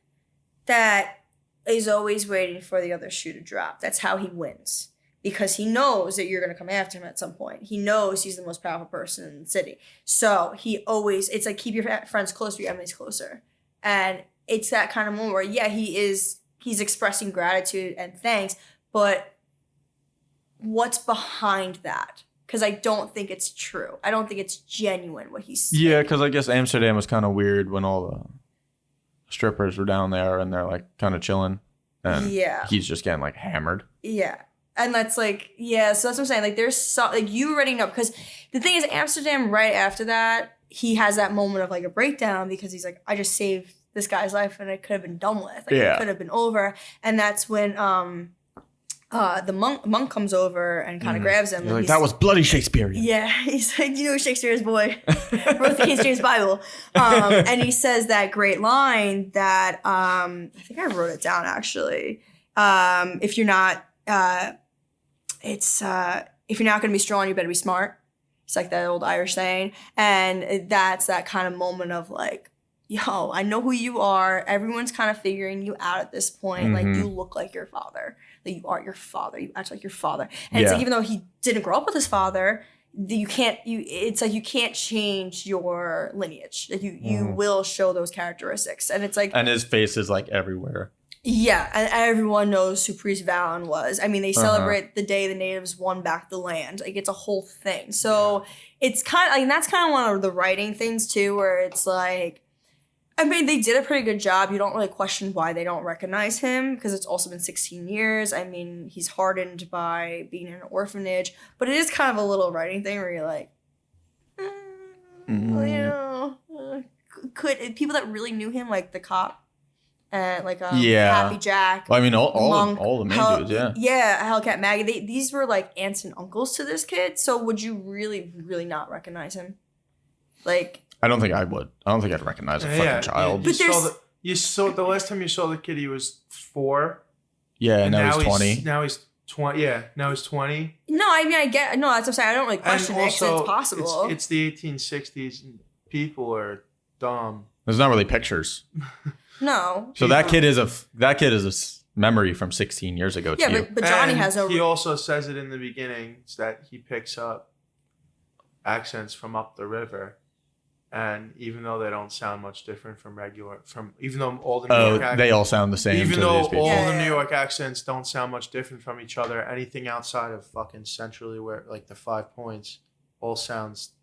that is always waiting for the other shoe to drop. That's how he wins. Because he knows that you're going to come after him at some point. He knows he's the most powerful person in the city. So it's like keep your friends closer, your enemies closer. And it's that kind of moment where, yeah, he's expressing gratitude and thanks, but what's behind that? Because I don't think it's true. I don't think it's genuine what he's saying. Yeah, because I guess Amsterdam was kind of weird when all the strippers were down there and they're like kind of chilling. And he's just getting like hammered. Yeah. And that's like, yeah, so that's what I'm saying. Like, there's so, like, you already know. Because the thing is, Amsterdam, right after that, he has that moment of like a breakdown because he's like, I just saved this guy's life and it could have been done with. Like Yeah. it could have been over. And that's when the monk comes over and kind of grabs him. You're And like, that was bloody Shakespearean. yeah, he's like, you know, Shakespeare's boy wrote the King James Bible, and he says that great line that I think I wrote it down actually. If you're not, if you're not going to be strong, you better be smart. It's like that old Irish saying, and that's that kind of moment of like, yo, I know who you are. Everyone's kind of figuring you out at this point. Like you look like your father. Like you are your father. You act like your father. And it's like even though he didn't grow up with his father, it's like you can't change your lineage. Like you will show those characteristics. And it's like, And his face is like everywhere. yeah, and everyone knows who Priest Vallon was. I mean, they celebrate the day the natives won back the land. Like it's a whole thing. So it's kind of like, and that's kind of one of the writing things too, where it's like, I mean, they did a pretty good job. You don't really question why they don't recognize him because it's also been 16 years. I mean, he's hardened by being in an orphanage, but it is kind of a little writing thing where you're like, you know, could people that really knew him, like the cop and like Happy Jack. Well, I mean, all Monk, the main dudes, yeah. Yeah, Hellcat Maggie. These were like aunts and uncles to this kid. So would you really, really not recognize him? Like, I don't think I would. I don't think I'd recognize a fucking child. You saw the last time you saw the kid, he was 4. Yeah, and now he's 20. Now he's 20. Yeah, now he's 20. no, I mean, that's what I'm saying. I don't really question it 'cause it's possible. It's the 1860s. And people are dumb. There's not really pictures. No. So that kid is a memory from 16 years ago to Yeah, you. but Johnny And has no. He also says it in the beginning that he picks up accents from up the river. And even though they don't sound much different even though all the New York accents, they all sound the same. even to though these people. all the New York accents don't sound much different from each other, anything outside of fucking centrally where like the 5 points all sounds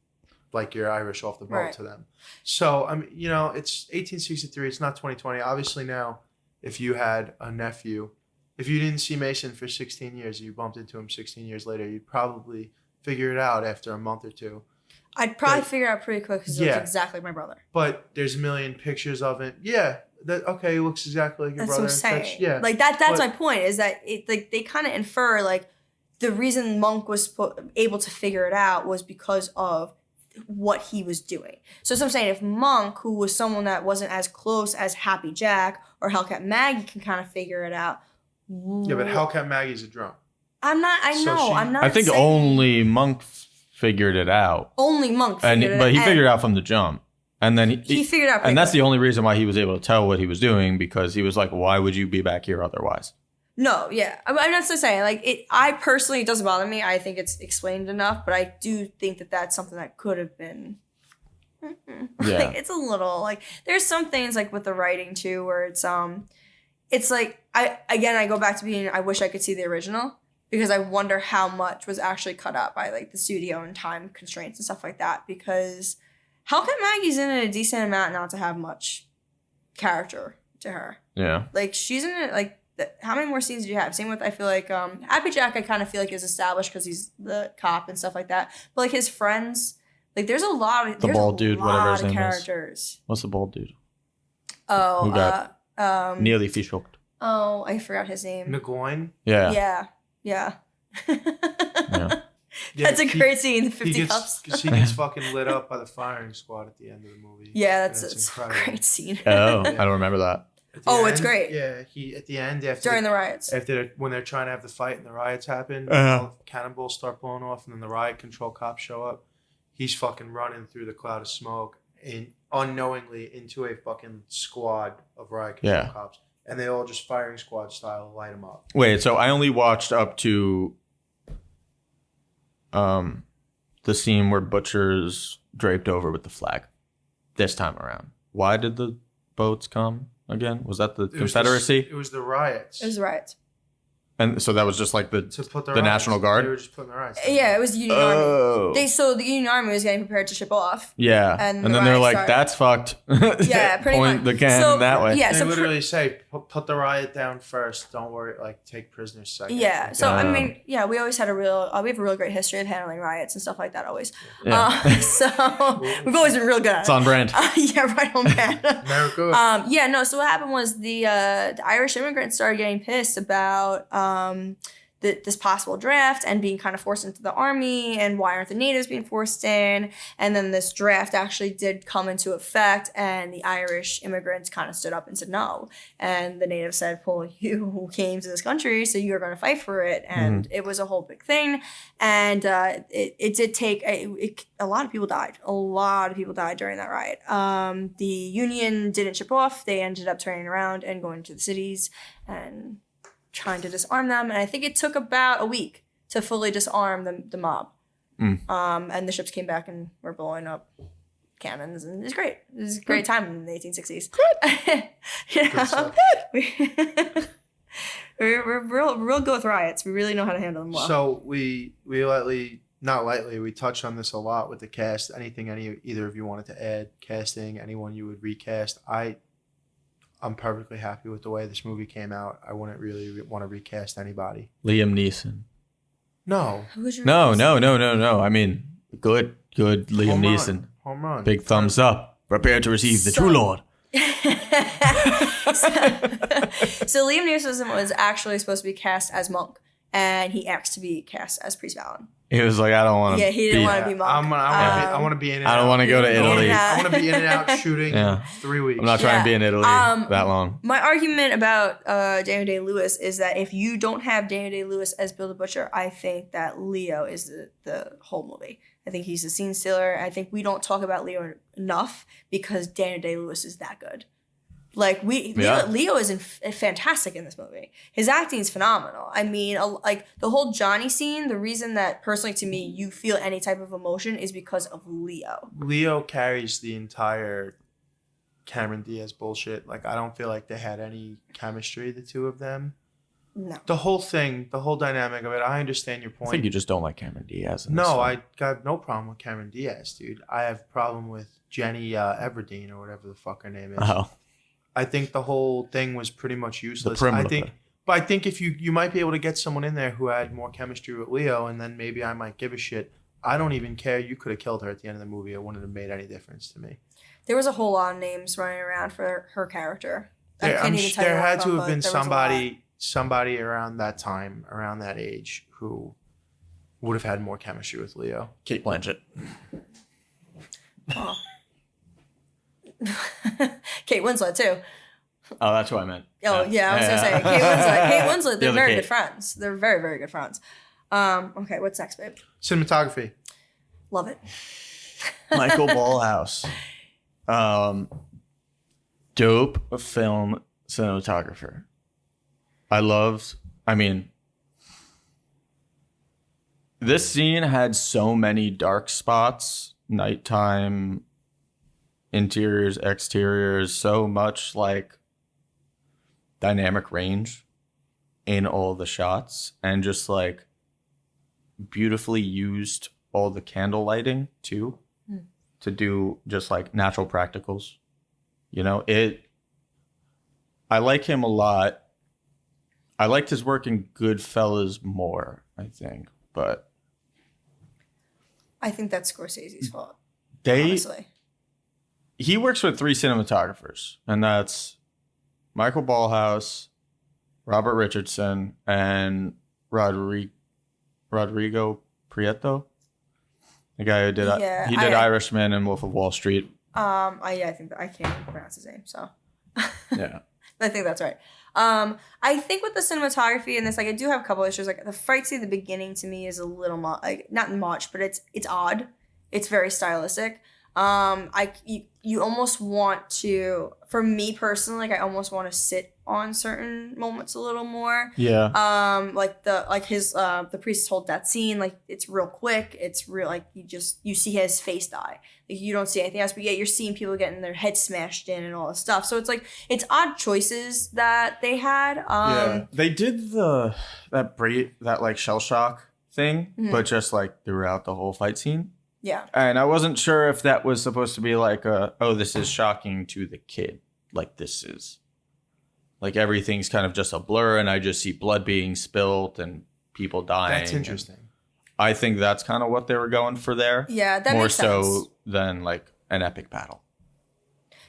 like you're Irish off the boat to them. So I mean, you know, it's 1863. It's not 2020. Obviously now, if you had a nephew, if you didn't see Mason for 16 years, you bumped into him 16 years later, you'd probably figure it out after a month or two. I'd probably figure it out pretty quick because he looks exactly like my brother. But there's a million pictures of it. Yeah. Okay, he looks exactly like your That's brother. what I'm saying. Yeah. Like that's my point is that it like they kind of infer like the reason Monk was able to figure it out was because of what he was doing. So I'm saying if Monk, who was someone that wasn't as close as Happy Jack or Hellcat Maggie can kind of figure it out. Yeah, but Hellcat Maggie's a drunk. I'm not, I So know, she- I'm not I think saying only Monk figured it out. only Monk figured it out. But he figured it out from the jump. And then He figured it out pretty and that's quick. the only reason why he was able to tell what he was doing, because he was like, why would you be back here otherwise? No, yeah. I'm not still saying, like, I personally, it doesn't bother me. I think it's explained enough, but I do think that that's something that could have been. Yeah. Like, it's a little, like, there's some things, like, with the writing, too, where it's like, I go back to being, I wish I could see the original, because I wonder how much was actually cut out by, like, the studio and time constraints and stuff like that, because Hellcat Maggie's in it a decent amount not to have much character to her. Yeah. Like, she's in it, like, how many more scenes do you have? Same with, I feel like, Happy Jack, I kind of feel like is established because he's the cop and stuff like that. But, like, his friends, like, there's a lot of, The bald dude, whatever his name is. characters. What's the bald dude? Oh, Who got nearly fish-hooked. Oh, I forgot his name. Nagoyne? Yeah. Yeah. Yeah. That's a great scene, the 50 he cups. Because he gets fucking lit up by the firing squad at the end of the movie. Yeah, And that's it's a incredible. great scene. Oh, I don't remember that. At the Oh, it's end, great. Yeah, he at the end after During the riots. when they're trying to have the fight and the riots happen, Uh-huh. all the cannonballs start blowing off, and then the riot control cops show up. He's fucking running through the cloud of smoke and unknowingly into a fucking squad of riot control cops, and they all just firing squad style light him up. Wait, so I only watched up to the scene where Butcher's draped over with the flag this time around. Why did the boats come again? Was that the Confederacy? It was the riots. It was the riots. And so that was just like To put the National Guard? They were just putting their eyes. Yeah, it was the Union Army. So the Union Army was getting prepared to ship off. Yeah. And And the then they're riot like, started. that's fucked. Yeah, pretty Point much. the cannon that way. Yeah, They so literally say, put the riot down first. Don't worry, like take prisoners second. yeah. So I Um, mean, yeah, we always had we have a real great history of handling riots and stuff like that. Always. Yeah. So we've always been real good at It's it. on brand. Yeah, right on man. America. Yeah, no. So what happened was the Irish immigrants started getting pissed about this possible draft and being kind of forced into the army, and why aren't the natives being forced in? And then this draft actually did come into effect, and the Irish immigrants kind of stood up and said no. And the natives said, well, you came to this country, so you're going to fight for it. And it was a whole big thing. And it did take, a lot of people died. A lot of people died during that riot. The Union didn't ship off. They ended up turning around and going to the cities and trying to disarm them. And I think it took about a week to fully disarm the mob. And the ships came back and were blowing up cannons, and it was great. It was a great time in the 1860s. We're real good with riots. We really know how to handle them well. So we not lightly, we touched on this a lot with the cast. Anything either of you wanted to add? Casting, anyone you would recast? I'm perfectly happy with the way this movie came out. I wouldn't really want to recast anybody. Liam Neeson. No. Who was your No. I mean, good Liam Home run. Neeson. Home run. Big thumbs up. Prepare to receive the true Lord. So Liam Neeson was actually supposed to be cast as Monk, and he asked to be cast as Priest Valen. He was like, I don't want to. Yeah, he didn't want to be Monk. I want to be in and I don't out. want to go to Italy. Yeah. I want to be in and out shooting Yeah. 3 weeks. I'm not trying to be in Italy that long. My argument about Daniel Day-Lewis is that if you don't have Daniel Day-Lewis as Bill the Butcher, I think that Leo is the whole movie. I think he's the scene stealer. I think we don't talk about Leo enough because Daniel Day-Lewis is that good. Like Leo is fantastic in this movie. His acting is phenomenal. I mean, like the whole Johnny scene. The reason that personally to me you feel any type of emotion is because of Leo. Leo carries the entire Cameron Diaz bullshit. Like I don't feel like they had any chemistry, the two of them. No. The whole thing, the whole dynamic of it. I understand your point. I think you just don't like Cameron Diaz. No, I got no problem with Cameron Diaz, dude. I have a problem with Jenny Everdeen or whatever the fuck her name is. Oh. I think the whole thing was pretty much useless. The I think if you might be able to get someone in there who had more chemistry with Leo, and then maybe I might give a shit. I don't even care. You could have killed her at the end of the movie. It wouldn't have made any difference to me. There was a whole lot of names running around for her character. There had to have been somebody. somebody around that time, around that age, who would have had more chemistry with Leo. Kate Blanchett. Oh. Kate Winslet too. Oh, that's what I meant. Oh yeah, I was gonna say Kate Winslet. The They're other very Kate. good friends. They're very, very good friends. Okay, what's next, babe? Cinematography. Love it. Michael Ballhaus. Dope film cinematographer. This scene had so many dark spots, nighttime, interiors, exteriors, so much like dynamic range in all the shots, and just like beautifully used all the candle lighting too to do just like natural practicals. You know, I like him a lot. I liked his work in Goodfellas more, I think, but I think that's Scorsese's fault. Honestly. He works with 3 cinematographers, and that's Michael Ballhaus, Robert Richardson, and Rodrigo Prieto, the guy who did Irishman and Wolf of Wall Street. I think I can't even pronounce his name, so Yeah. I think that's right. I think with the cinematography in this, like I do have a couple issues. Like the fight scene at the beginning to me is a little not much, but it's odd. It's very stylistic. You almost want to, for me personally, like I almost want to sit on certain moments a little more. Yeah. The priest told that scene, like it's real quick. It's real, like you see his face die. Like you don't see anything else, but yet you're seeing people getting their heads smashed in and all this stuff. So it's like it's odd choices that they had. Yeah. They did that like shell shock thing, but just like throughout the whole fight scene. Yeah. And I wasn't sure if that was supposed to be like this is shocking to the kid. Like this is like everything's kind of just a blur and I just see blood being spilled and people dying. That's interesting. I think that's kind of what they were going for there. Yeah, that more makes sense. More so than like an epic battle.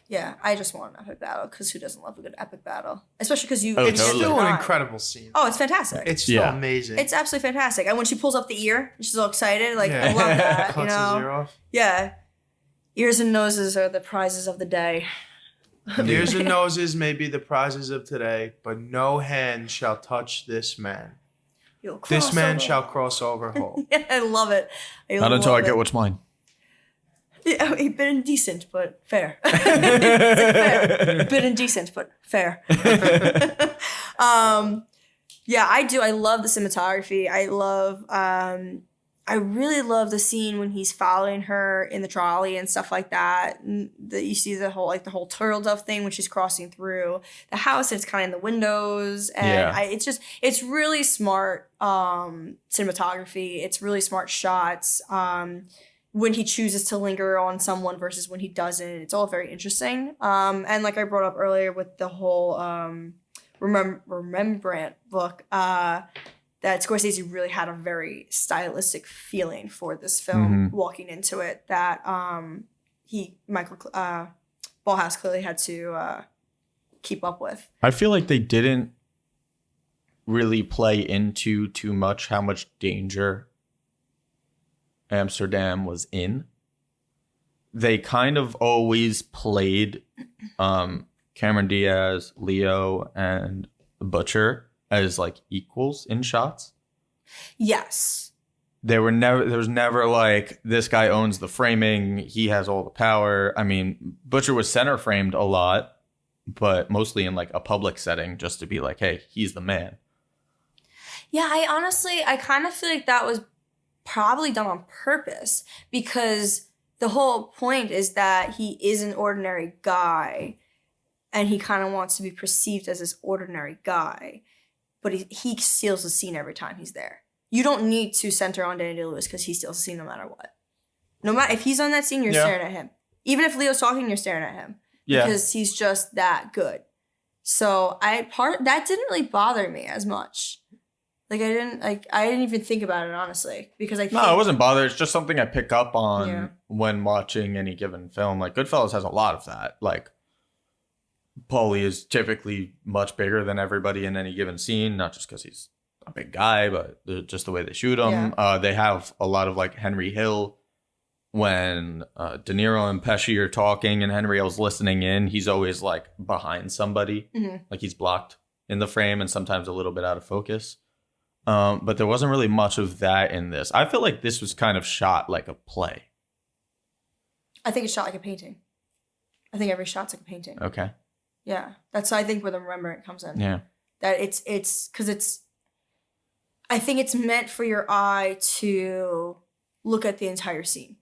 Yeah, I just want an epic battle because who doesn't love a good epic battle? Especially because you. Oh, it's totally. Still an incredible scene. Oh, it's fantastic. It's still amazing. It's absolutely fantastic. And when she pulls up the ear, she's all excited. Like I love that. Cuts his ear off. Yeah, ears and noses are the prizes of the day. Ears and noses may be the prizes of today, but no hand shall touch this man. This man shall cross over whole. Yeah, I love it. Not until I get what's mine. Yeah, a bit indecent, but fair. Fair. A bit indecent, but fair. Yeah, I do. I love the cinematography. I really love the scene when he's following her in the trolley and stuff like that. You see the whole turtle dove thing when she's crossing through the house and it's kind of in the windows. And it's really smart cinematography. It's really smart shots. When he chooses to linger on someone versus when he doesn't. It's all very interesting. And like I brought up earlier with the whole Rembrandt book, that Scorsese really had a very stylistic feeling for this film walking into it that Ballhaus clearly had to keep up with. I feel like they didn't really play into too much how much danger Amsterdam was in. They kind of always played Cameron Diaz, Leo, and Butcher as like equals in shots. Yes. There was never like this guy owns the framing, he has all the power. I mean, Butcher was center framed a lot, but mostly in like a public setting just to be like, hey, he's the man. Yeah, I kind of feel like that was probably done on purpose because the whole point is that he is an ordinary guy and he kind of wants to be perceived as this ordinary guy, but he steals the scene every time he's there. You don't need to center on Danny Day-Lewis because he steals the scene no matter what. No matter if he's on that scene, you're staring at him. Even if Leo's talking, you're staring at him because he's just that good. So that didn't really bother me as much. Like I didn't even think about it honestly because I wasn't bothered. It's just something I pick up on when watching any given film. Like Goodfellas has a lot of that. Like Paulie is typically much bigger than everybody in any given scene, not just because he's a big guy, but just the way they shoot him. Yeah. They have a lot of like Henry Hill. When De Niro and Pesci are talking and Henry Hill's listening in, he's always like behind somebody, like he's blocked in the frame and sometimes a little bit out of focus. But there wasn't really much of that in this. I feel like this was kind of shot like a play. I think it's shot like a painting. I think every shot's like a painting. Okay. Yeah, that's I think where the Rembrandt comes in. Yeah. That it's because it's. I think it's meant for your eye to look at the entire scene.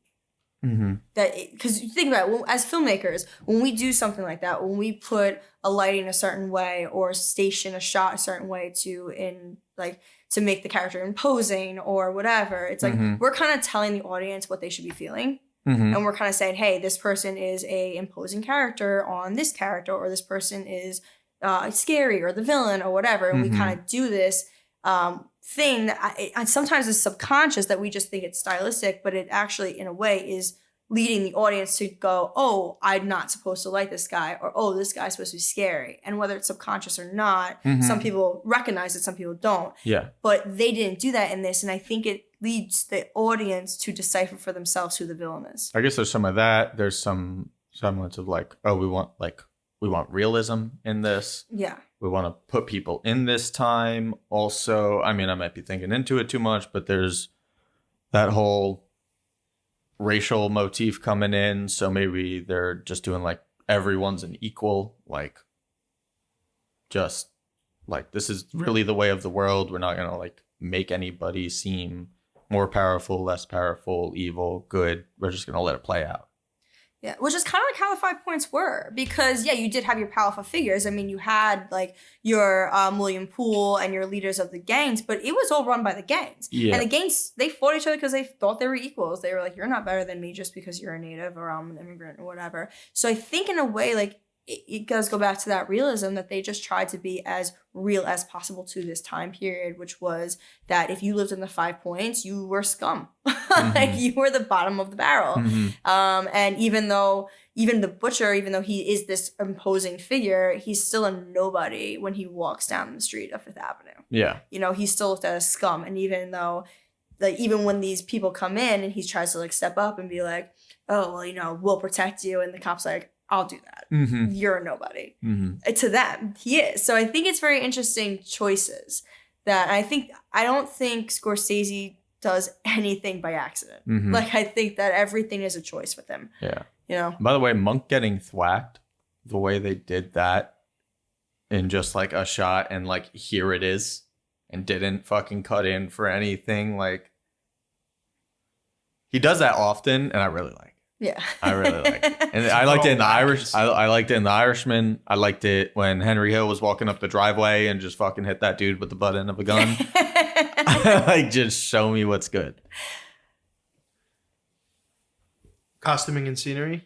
Mm-hmm. Because you think about it, as filmmakers, when we do something like that, when we put a lighting a certain way or station a shot a certain way to make the character imposing or whatever, it's like we're kind of telling the audience what they should be feeling. And we're kind of saying, hey, this person is a imposing character on this character, or this person is scary or the villain or whatever. And we kind of do this thing that sometimes is subconscious that we just think it's stylistic, but it actually, in a way, is leading the audience to go, oh, I'm not supposed to like this guy, or oh, this guy's supposed to be scary. And whether it's subconscious or not, some people recognize it, some people don't. Yeah. But they didn't do that in this, and I think it leads the audience to decipher for themselves who the villain is. I guess there's some of that. There's some semblance of like, oh, we want realism in this. Yeah. We want to put people in this time. Also, I mean, I might be thinking into it too much, but there's that whole racial motif coming in. So maybe they're just doing like everyone's an equal. Like just like, this is really the way of the world. We're not gonna like make anybody seem more powerful, less powerful, evil, good. We're just gonna let it play out. Yeah, which is kind of like how the 5 points were, because you did have your powerful figures. I mean, you had like your William Poole and your leaders of the gangs, but it was all run by the gangs. Yeah. And the gangs, they fought each other because they thought they were equals. They were like, you're not better than me just because you're a native or I'm an immigrant or whatever. So I think in a way, like, it does go back to that realism that they just tried to be as real as possible to this time period, which was that if you lived in the 5 points, you were scum. Like, you were the bottom of the barrel. And even the butcher, even though he is this imposing figure, he's still a nobody when he walks down the street of Fifth Avenue. Yeah. You know, he's still looked at as scum. And even though, like, even when these people come in and he tries to like step up and be like, oh, well, you know, we'll protect you. And the cop's like, I'll do that. You're a nobody. To them, he is. So I think it's very interesting choices that I don't think Scorsese does anything by accident. Like, I think that everything is a choice with him. Yeah. You know? By the way, Monk getting thwacked, the way they did that in just like a shot and like, here it is, and didn't fucking cut in for anything. Like, he does that often, and I really like it. Yeah. I really like it. And I liked it in The Irish. I liked it in The Irishman. I liked it when Henry Hill was walking up the driveway and just fucking hit that dude with the butt end of a gun. Like, just show me what's good. Costuming and scenery.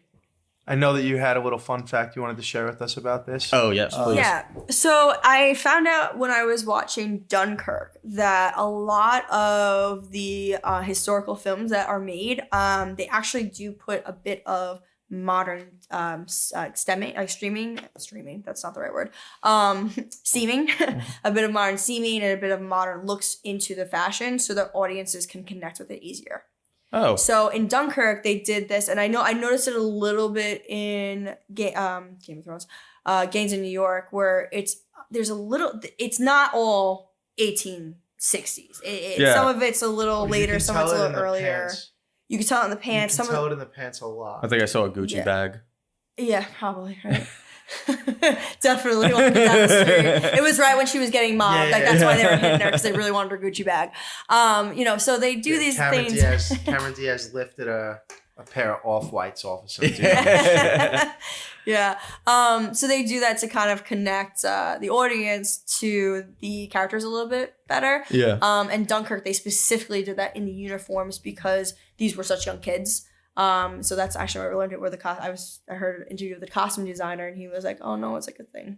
I know that you had a little fun fact you wanted to share with us about this. Oh, yes, please. Yeah. So I found out when I was watching Dunkirk that a lot of the historical films that are made, they actually do put a bit of modern streaming, that's not the right word, seaming, a bit of modern seaming and a bit of modern looks into the fashion so that audiences can connect with it easier. Oh. So in Dunkirk, they did this, and I noticed it a little bit in Game of Thrones, Gangs in New York, where it's not all 1860s. Some of it's a little later, some of it's a little earlier. You can tell it in the pants. You can tell it in the pants a lot. I think I saw a Gucci bag. Yeah, probably, right? Definitely walking down the street. It was right when she was getting mobbed. That's why they were hitting her, because they really wanted her Gucci bag. So they do these things. Cameron Diaz lifted a pair of off-whites off of some dude. Yeah. So they do that to kind of connect the audience to the characters a little bit better. Yeah. And Dunkirk, they specifically did that in the uniforms because these were such young kids. So that's actually where I learned it. Where I heard an interview with the costume designer, and he was like, "Oh no, it's like a thing.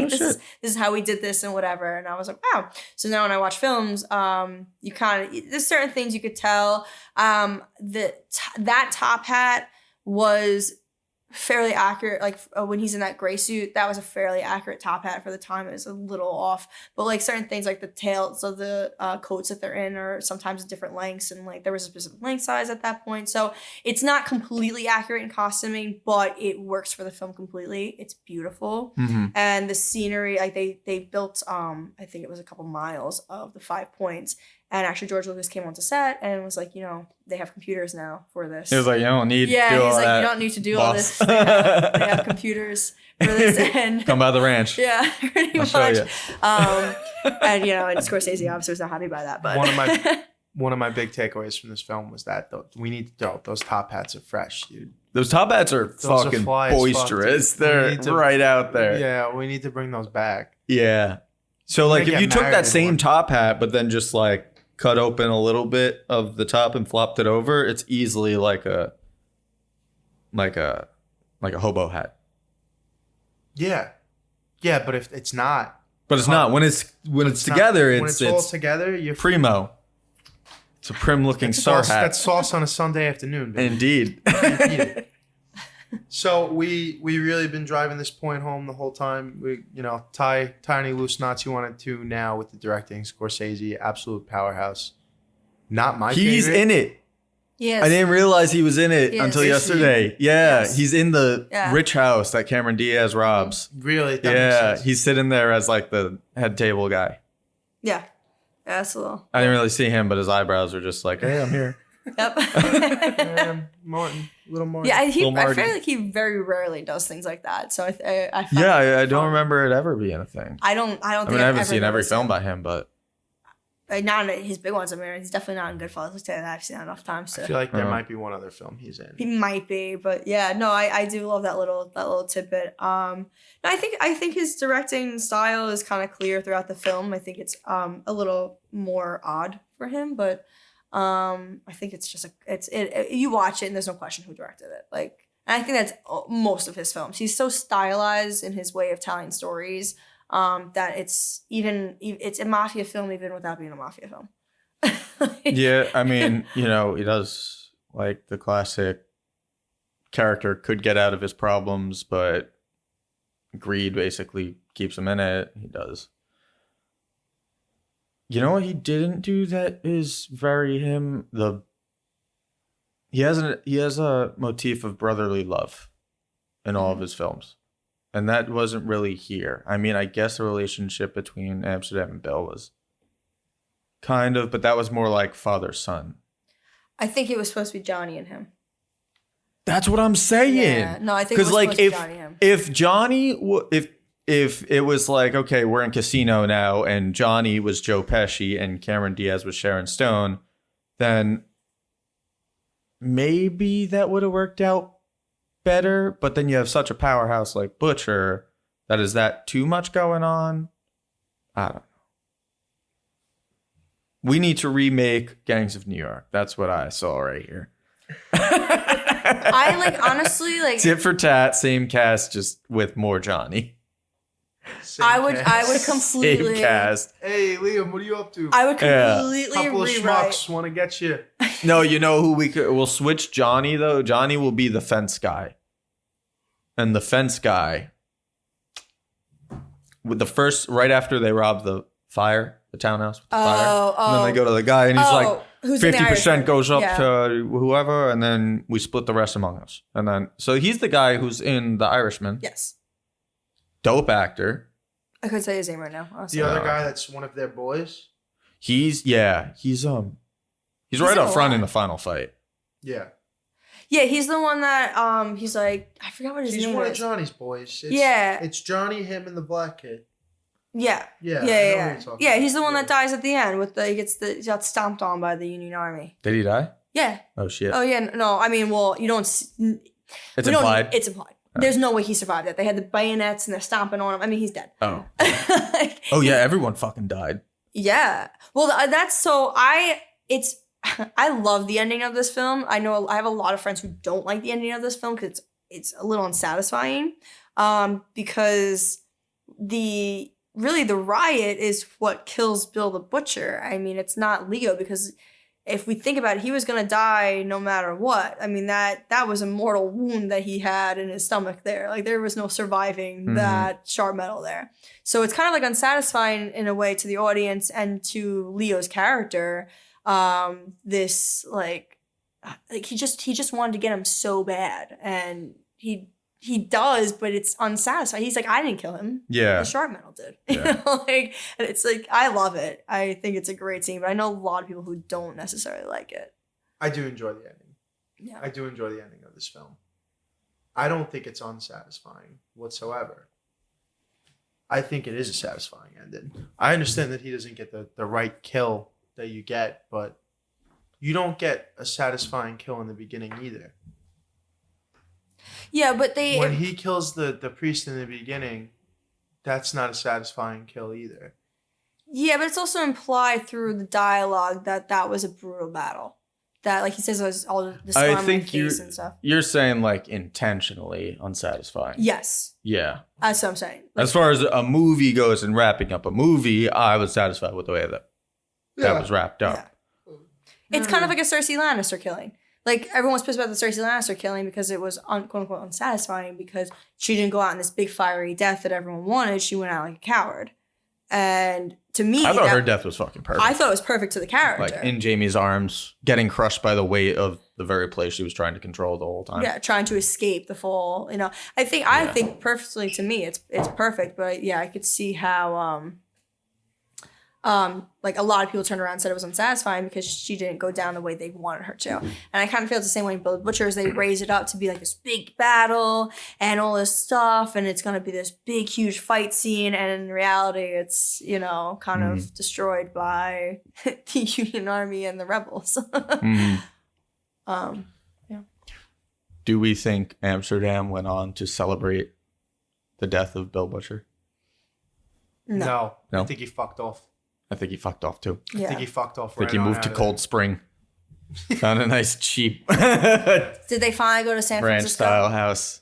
This is how we did this and whatever." And I was like, "Wow." So now when I watch films, there's certain things you could tell. That top hat was fairly accurate. Like when he's in that gray suit, that was a fairly accurate top hat for the time. It was a little off, but like certain things like the tails of the coats that they're in are sometimes different lengths, and like there was a specific length size at that point. So it's not completely accurate in costuming, but it works for the film completely. It's beautiful. And the scenery, like they built I think it was a couple miles of the 5 points. And actually, George Lucas came onto set and was like, they have computers now for this. He was like, you don't need to do all that. Yeah, he's like, you don't need to do all this. They have computers for this. And come by the ranch. Yeah, pretty much. And Scorsese obviously was not happy by that. But one of my big takeaways from this film was that we need to those top hats are fresh, dude. Those top hats are fucking boisterous. They're right out there. Yeah, we need to bring those back. Yeah. So like, if you took that same top hat, but then just like cut open a little bit of the top and flopped it over, it's easily like a hobo hat. Yeah, but if it's not, not when it's together. When it's all together, you're primo. It's a prim looking star hat. That's sauce on a Sunday afternoon. Baby. Indeed. So we really been driving this point home the whole time. We tie any loose knots you wanted to now with the directing. Scorsese, absolute powerhouse. Not my favorite. He's in it. Yes. I didn't realize he was in it until yesterday. Yes. He's in the rich house that Cameron Diaz robs. Really? That makes sense. He's sitting there as like the head table guy. Yeah. That's a little. I didn't really see him, but his eyebrows are just like, hey, I'm here. Yep. Martin, little Martin. Yeah, Little I Marty. feel like he very rarely does things like that. So I find Yeah, I it don't fun. remember it ever being a thing. I don't I think mean, I haven't ever seen every noticed film him. by him, but Not in his big ones. I mean, he's definitely not in Goodfellas. Let's say that I've seen that enough times. I feel like there Uh-huh. might be one other film he's in. He might be, but yeah, no, I do love that little tidbit. No, I think his directing style is kind of clear throughout the film. I think it's a little more odd for him, but I think it's just you watch it and there's no question who directed it. Like, and I think that's most of his films. He's so stylized in his way of telling stories that it's a mafia film even without being a mafia film. yeah, I mean, you know, he does like the classic character could get out of his problems, but greed basically keeps him in it. He does. You know what he didn't do that is very him? He has a motif of brotherly love in all of his films. And that wasn't really here. I mean, I guess the relationship between Amsterdam and Bill was kind of, but that was more like father-son. I think it was supposed to be Johnny and him. That's what I'm saying. Yeah, no, I think it was like supposed to be Johnny and him. if Johnny if it was like, okay, we're in Casino now and Johnny was Joe Pesci and Cameron Diaz was Sharon Stone, then maybe that would have worked out better. But then you have such a powerhouse like Butcher that is that too much going on? I don't know. We need to remake Gangs of New York. That's what I saw right here. I honestly Tit for tat, same cast, just with more Johnny. Same I would cast. completely Same cast. Hey, Liam, what are you up to? I would Yeah. completely Couple of rewrite. schmucks want to get you. No, you know who we'll switch Johnny though? Johnny will be the fence guy. And the fence guy with the first right after they rob the townhouse with the fire. And then they go to the guy and he's like who's in the 50% Irishman? goes up Yeah. to whoever, and then we split the rest among us. And then so he's the guy who's in The Irishman. Yes, Dope actor. I couldn't say his name right now. Honestly. The other guy that's one of their boys. He's right He's up in a front lot. in the final fight. Yeah. Yeah, he's the one that he's like, I forgot what his He's name one of is. Johnny's boys. It's, Yeah. It's Johnny, him, and the black kid. Yeah. Yeah. I know Yeah, what yeah. you're talking Yeah, about. he's the one that Yeah. dies at the end with he got stomped on by the Union Army. Did he die? Yeah. Oh shit. Oh yeah. No, I mean, well, you don't. It's we don't- implied. It's implied. There's no way he survived it. They had the bayonets and they're stomping on him. I mean, he's dead. Oh. Like, Oh yeah, everyone fucking died. yeah. Well, that's so I love the ending of this film. I know I have a lot of friends who don't like the ending of this film because it's a little unsatisfying. Because the riot is what kills Bill the Butcher. I mean, it's not Leo, because if we think about it, he was gonna die no matter what. I mean, that was a mortal wound that he had in his stomach there. Like, there was no surviving that sharp metal there. So it's kind of like unsatisfying in a way to the audience and to Leo's character. This like he just wanted to get him so bad, and he does, but it's unsatisfying. He's like, I didn't kill him. Yeah. The sharp metal did. Yeah. You know, like, and it's like, I love it. I think it's a great scene, but I know a lot of people who don't necessarily like it. I do enjoy the ending. Yeah. I do enjoy the ending of this film. I don't think it's unsatisfying whatsoever. I think it is a satisfying ending. I understand that he doesn't get the right kill that you get, but you don't get a satisfying kill in the beginning either. Yeah, but When he kills the priest in the beginning, that's not a satisfying kill either. yeah, but it's also implied through the dialogue that was a brutal battle. That, like he says, it was all the scar I on my think face and stuff. you're saying like intentionally unsatisfying. Yes, Yeah. that's what I'm saying. Like, As far as a movie goes and wrapping up a movie, I was satisfied with the way that was wrapped up. Yeah. It's kind of like a Cersei Lannister killing. Like, everyone's pissed about the Cersei Lannister killing because it was quote unquote unsatisfying, because she didn't go out in this big fiery death that everyone wanted. She went out like a coward. And to me, I thought her death was fucking perfect. I thought it was perfect to the character. Like in Jamie's arms, getting crushed by the weight of the very place she was trying to control the whole time. Yeah, trying to escape the fall. You know, I think perfectly, to me, it's perfect. But yeah, I could see how like a lot of people turned around and said it was unsatisfying because she didn't go down the way they wanted her to. And I kind of feel it's the same way in Bill Butchers. They raise it up to be like this big battle and all this stuff, and it's going to be this big, huge fight scene. And in reality, it's, you know, kind of destroyed by the Union Army and the rebels. Yeah. Do we think Amsterdam went on to celebrate the death of Bill Butcher? No. No? I think he fucked off. I think he fucked off too. Yeah. I think he fucked off. I think Right he on moved out to of Cold there. Spring. Found a nice cheap Did they finally go to San ranch Francisco? style house.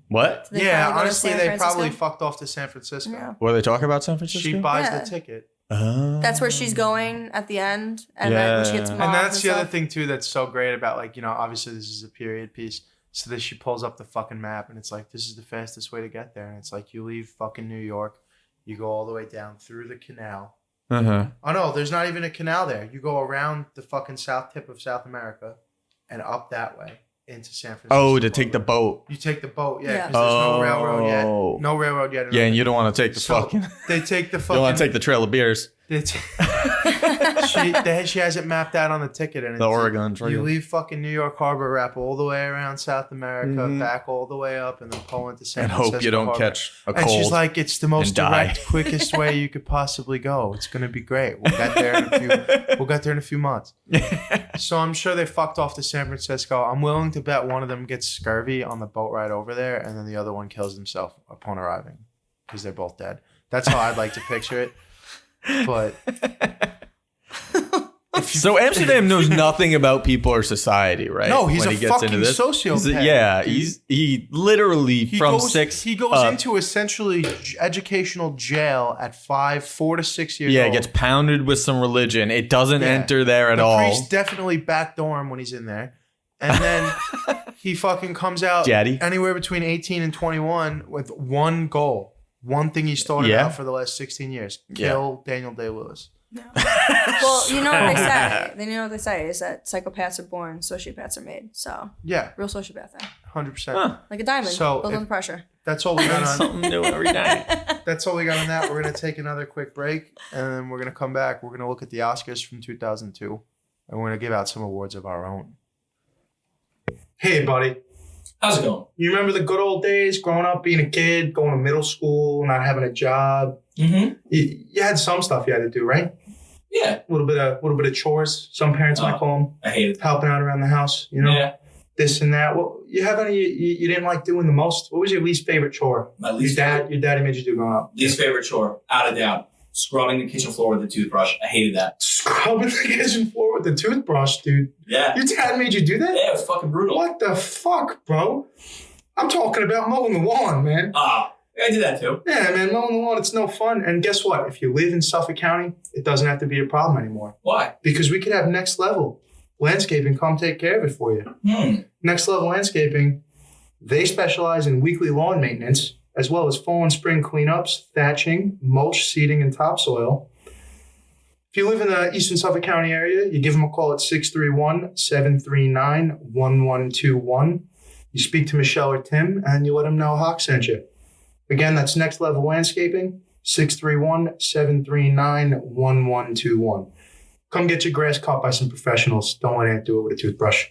What? Did they Yeah, finally go to honestly, San they Francisco? probably fucked off to San Francisco. Yeah. What are they talking about? San Francisco? She buys Yeah. the ticket. That's where she's going at the end, and then when she gets Yeah. mom And that's the other stuff. thing too that's so great about, like, you know, obviously this is a period piece. So that she pulls up the fucking map and it's like, this is the fastest way to get there. And it's like, you leave fucking New York, you go all the way down through the canal. Uh-huh. Oh no, there's not even a canal there. You go around the fucking south tip of South America and up that way into San Francisco. Oh, to take the boat. You take the boat, yeah, Yeah. because there's no Oh. railroad yet. No railroad yet. Yeah, and you don't want to take the So fucking... they take the You fucking... don't want to take the Trail of Beers. She has it mapped out on the ticket, and The it's- Oregon Trail. You leave fucking New York Harbor, wrap all the way around South America, back all the way up, and then pull into San And Francisco. hope you don't Harbor. catch a And she's cold. like, "It's the most and die." direct, quickest way you could possibly go. It's gonna be great. We'll get there in a few. We'll get there in a few months." So I'm sure they fucked off to San Francisco. I'm willing to bet one of them gets scurvy on the boat ride over there, and then the other one kills himself upon arriving because they're both dead. That's how I'd like to picture it. But So Amsterdam knows nothing about people or society, right? No, he's When a he gets into fucking this. sociopath, dude. He literally he from goes, six. He goes into essentially educational jail at 4 to 6 years Yeah, old. gets pounded with some religion. It doesn't Yeah. enter there at the all. priest definitely backdoor him when he's in there. And then he fucking comes out Daddy. anywhere between 18 and 21 with one goal. One thing he's thought Yeah. about for the last 16 years. Kill Daniel Day-Lewis. Well, you know what they say. They know what they say is that psychopaths are born, sociopaths are made. So, Yeah, real sociopath thing. 100%. Like a diamond, So, built if- under pressure. That's all we got on. Something new every day. That's all we got on that. We're gonna take another quick break, and then we're gonna come back. We're gonna look at the Oscars from 2002, and we're gonna give out some awards of our own. Hey, buddy. How's it going? You remember the good old days, growing up, being a kid, going to middle school, not having a job? Mm-hmm. You had some stuff you had to do, right? Yeah. A little bit of chores. Some parents might call them I hated helping out around the house. You know, Yeah. this and that. Well, you have any you didn't like doing the most? What was your least favorite chore? My least favorite, Your daddy made you do growing up. least favorite chore, out of doubt. Scrubbing the kitchen floor with a toothbrush. I hated that. Scrubbing the kitchen floor with the toothbrush, dude. Yeah. Your dad made you do that? Yeah, it was fucking brutal. What the fuck, bro? I'm talking about mowing the lawn, man. I did that too. Yeah, man, mowing the lawn, it's no fun. And guess what? If you live in Suffolk County, it doesn't have to be a problem anymore. Why? Because we could have Next Level Landscaping come take care of it for you. Next Level Landscaping, they specialize in weekly lawn maintenance, as well as fall and spring cleanups, thatching, mulch, seeding, and topsoil. If you live in the Eastern Suffolk County area, you give them a call at 631-739-1121. You speak to Michelle or Tim, and you let them know Hawk sent you. Again, that's Next Level Landscaping, 631-739-1121. Come get your grass cut by some professionals. Don't let Aunt do it with a toothbrush.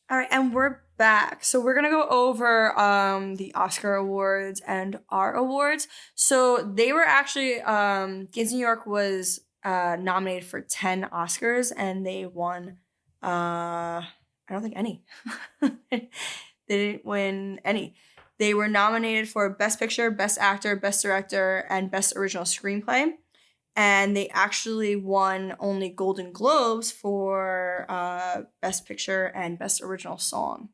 All right, and we're back. So we're gonna go over the Oscar awards and our awards. So they were actually Gangs of New York was nominated for 10 Oscars, and they won I don't think any. They didn't win any. They were nominated for Best Picture, Best Actor, Best Director, and Best Original Screenplay. And they actually won only Golden Globes for Best Picture and Best Original Song.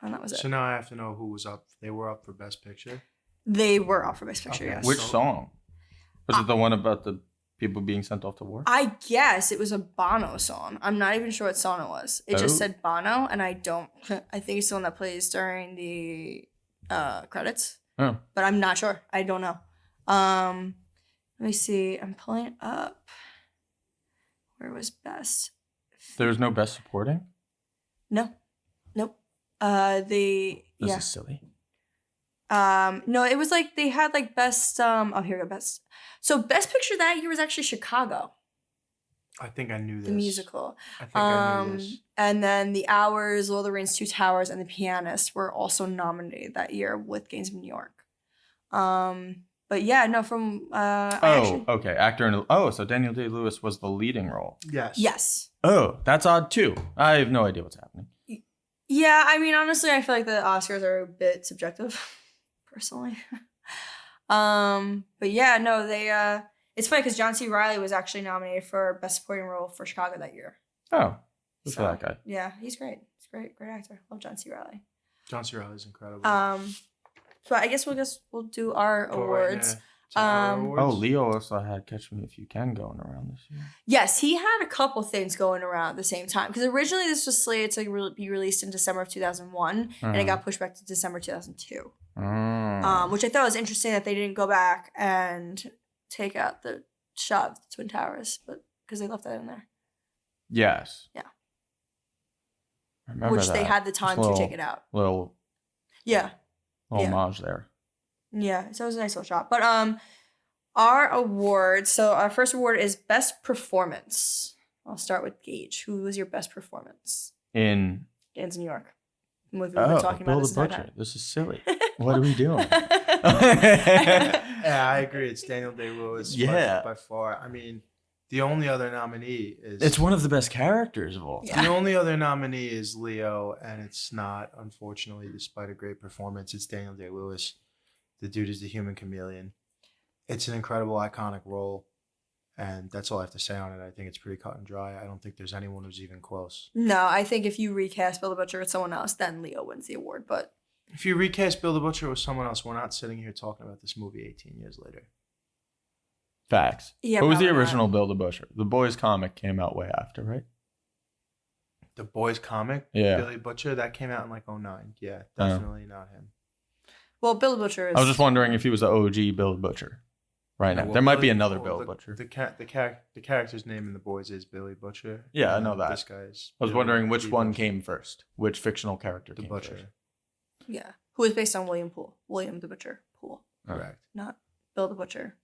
And that was it. So now I have to know who was up. They were up for Best Picture. They were up for Best Picture, Okay. yes. Which song? Was it the one about the people being sent off to war? I guess it was a Bono song. I'm not even sure what song it was. It just Oh. said Bono, and I think it's the one that plays during the credits. Oh. But I'm not sure. I don't know. Let me see. I'm pulling it up. Where was Best? There's no best supporting? No. Nope. This Yeah. is silly. No, it was like they had like best. Oh, here we go. Best. So best picture that year was actually Chicago, I think I knew this. the musical. I think I knew this. And then The Hours, Lord of the Rings, Two Towers, and The Pianist were also nominated that year with Gangs of New York. But yeah, no, from Okay, actor in so Daniel Day-Lewis was the leading role. Yes. Yes. Oh, that's odd too. I have no idea what's happening. Yeah, I mean, honestly, I feel like the Oscars are a bit subjective, personally. But yeah, no, they it's funny because John C. Reilly was actually nominated for Best Supporting Role for Chicago that year. Oh, who's that guy? Yeah, he's great. He's a great actor. Love John C. Reilly. John C. Reilly's incredible. But I guess we'll do our Go right awards. now to our awards. Oh, Leo also had Catch Me If You Can going around this year. Yes, he had a couple things going around at the same time because originally this was slated to be released in December of 2001, and it got pushed back to December 2002. Which I thought was interesting that they didn't go back and take out the shot of the Twin Towers, but because they left that in there. Yes. Yeah. I remember Which they that. had the time to take it out. Little Yeah. homage there. Yeah, so it was a nice little shot. But our awards, so our first award is Best Performance. I'll start with Gage. Who was your best performance? In Gangs of New York. We've been talking Bill about this the entire Butcher. time. This is silly. What are we doing? Yeah, I agree. It's Daniel Day-Lewis. Yeah. By far. I mean, the only other nominee is... It's one of the best characters of all time. The only other nominee is Leo, and it's not, unfortunately, despite a great performance, it's Daniel Day-Lewis. The dude is the human chameleon. It's an incredible, iconic role, and that's all I have to say on it. I think it's pretty cut and dry. I don't think there's anyone who's even close. No, I think if you recast Bill the Butcher with someone else, then Leo wins the award. But If you recast Bill the Butcher with someone else, we're not sitting here talking about this movie 18 years later. Facts. Yeah, Who was the probably original Bill the Butcher? The Boys comic came out way after, right? The Boys comic, Yeah. Billy Butcher, that came out in like 09. Yeah, definitely not him. well, Bill the Butcher is. I was just wondering if he was the OG Bill the Butcher. Right now. Well, There might be Billy- another well, Bill Butcher. The character's name in The Boys is Billy Butcher. Yeah, I and know that. This guy's. I was Billy wondering which Lee one Butcher. came first. Which fictional character The came Butcher. first. Yeah, who is based on William the Butcher Poole, Correct. not Bill the Butcher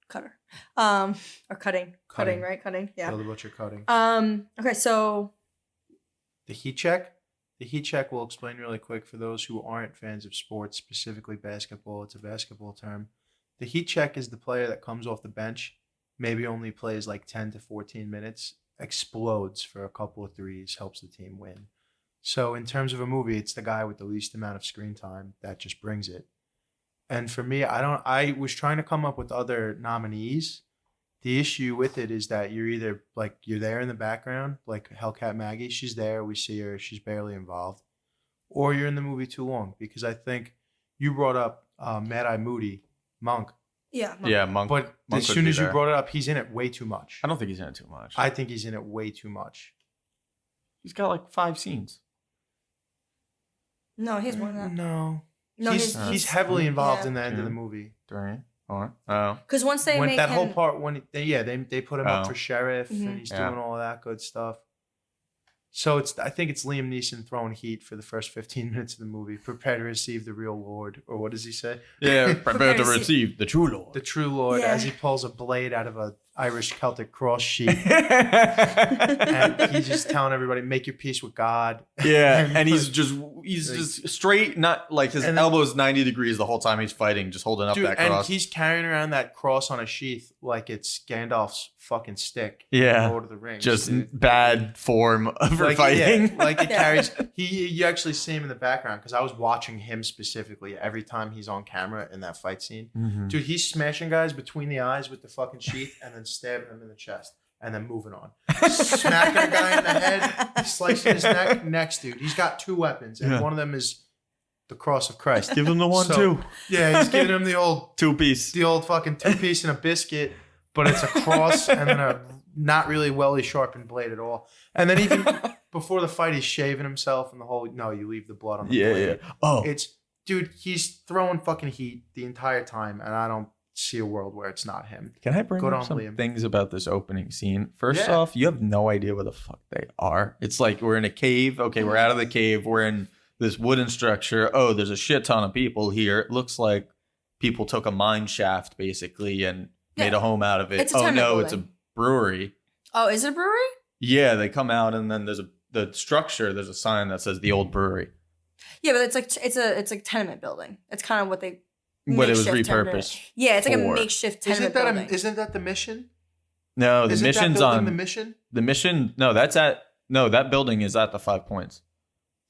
Cutter. Or cutting, Cutting. right? Cutting. Yeah. Bill the Butcher cutting. Okay, so The heat check. The heat check will explain really quick for those who aren't fans of sports, specifically basketball. It's a basketball term. The heat check is the player that comes off the bench, maybe only plays like 10 to 14 minutes, explodes for a couple of threes, helps the team win. So in terms of a movie, it's the guy with the least amount of screen time that just brings it. And for me, I was trying to come up with other nominees. The issue with it is that you're either like you're there in the background, like Hellcat Maggie, she's there, we see her, she's barely involved, or you're in the movie too long. Because I think you brought up Mad Eye Moody, Monk, yeah, Yeah, Monk. but Monk as would soon be as you there. brought it up, he's in it way too much. I don't think he's in it too much. I think he's in it way too much. He's got like 5 scenes. no, he's more than that. No, No, he's heavily involved yeah. in the end of the Yeah. movie. Three. Oh. Because once they When make that him, whole part when they put him up Oh. for sheriff Mhm. and he's Yeah. doing all of that good stuff. So I think it's Liam Neeson throwing heat for the first 15 minutes of the movie. Prepare to receive the real Lord, or what does he say? Yeah, prepare to to see- receive the true Lord. The true Lord, Yeah. as he pulls a blade out of a Irish Celtic cross sheet, and he's just telling everybody, "Make your peace with God." Yeah, and he's just straight, not like his And- elbow's 90 degrees the whole time he's fighting, just holding up Dude, that and cross. he's carrying around that cross on a sheath like it's Gandalf's fucking stick. Yeah. in Lord of the Rings. Just dude. bad form for Like, fighting. yeah, like it Yeah. carries. You actually see him in the background because I was watching him specifically every time he's on camera in that fight scene. Mhm. Dude, he's smashing guys between the eyes with the fucking sheath and then stabbing them in the chest and then moving on. Smacking a guy in the head, slicing his neck. Next dude, he's got 2 weapons and Yeah. one of them is the cross of Christ. Give him the one, So- too. Yeah, he's giving him the old 2-piece. fucking 2-piece and a biscuit, but it's a cross and then a not really well sharpened blade at all. And then even before the fight, he's shaving himself and the whole. No, you leave the blood on the Yeah, blade. yeah. Oh, It's dude, he's throwing fucking heat the entire time, and I don't see a world where it's not him. can I bring Good up on some Liam. things about this opening scene? First Yeah. off, you have no idea where the fuck they are. It's like we're in a cave. Okay, we're out of the cave. We're in this wooden structure. Oh, there's a shit ton of people here. It looks like people took a mine shaft basically and made a home out of it. It's a Oh tenement no, building. it's a brewery. Oh, is it a brewery? Yeah, they come out and then there's the structure. There's a sign that says the old brewery. Yeah, but it's like tenement building. It's kind of what they. What it was makeshift tenement. repurposed. Yeah, it's like a for. makeshift tenement Isn't that building. isn't that the mission? No, the Isn't mission's that building on the mission. the mission. No, that building is at the 5 Points.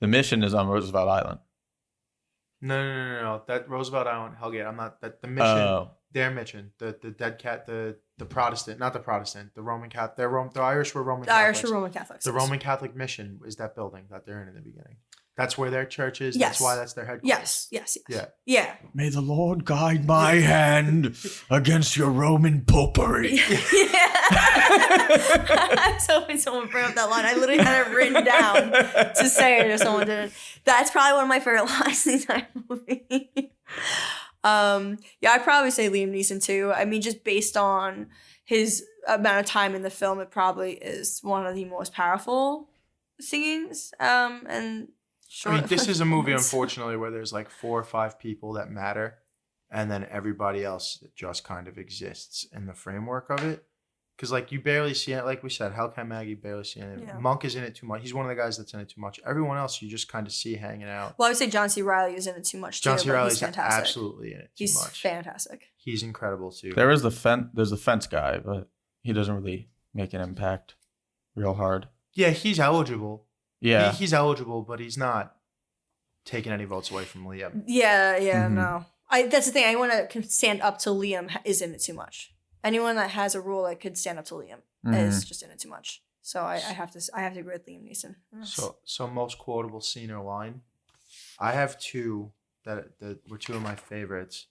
The mission is on Roosevelt Island. No. That Roosevelt Island, Hellgate. I'm not that the mission. Oh. Their mission. The dead cat. The Protestant, not the Protestant. The Roman Catholic. The Irish were Roman. The Irish Catholics. are Roman Catholics. The Roman Catholic mission is that building that they're in the beginning. That's where their church is. Yes. That's why that's their headquarters. Yes. Yeah. May the Lord guide my hand against your Roman popery. Yeah. I was hoping someone would bring up that line. I literally had it written down to say it if someone didn't. That's probably one of my favorite lines in the entire movie. Yeah, I'd probably say Liam Neeson too. I mean, just based on his amount of time in the film, it probably is one of the most powerful scenes. And I mean, this is a movie, performance. unfortunately, where there's like 4 or 5 people that matter, and then everybody else just kind of exists in the framework of it. Because like you barely see it, like we said, Hal Maggie barely see it. Yeah. Monk is in it too much. He's one of the guys that's in it too much. Everyone else you just kind of see hanging out. Well, I would say John C. Reilly is in it too much too. John C. but Reilly's he's fantastic. absolutely in it too He's much. fantastic. He's incredible too. There's the fence guy, but he doesn't really make an impact real hard. Yeah, he's eligible. Yeah. He's eligible, but he's not taking any votes away from Liam. Yeah, Mhm. no. That's the thing. Anyone that can stand up to Liam is in it too much. Anyone that has a rule that could stand up to Liam is just in it too much. So I have to agree with Liam Neeson. So most quotable scene or line. I have 2 that were 2 of my favorites.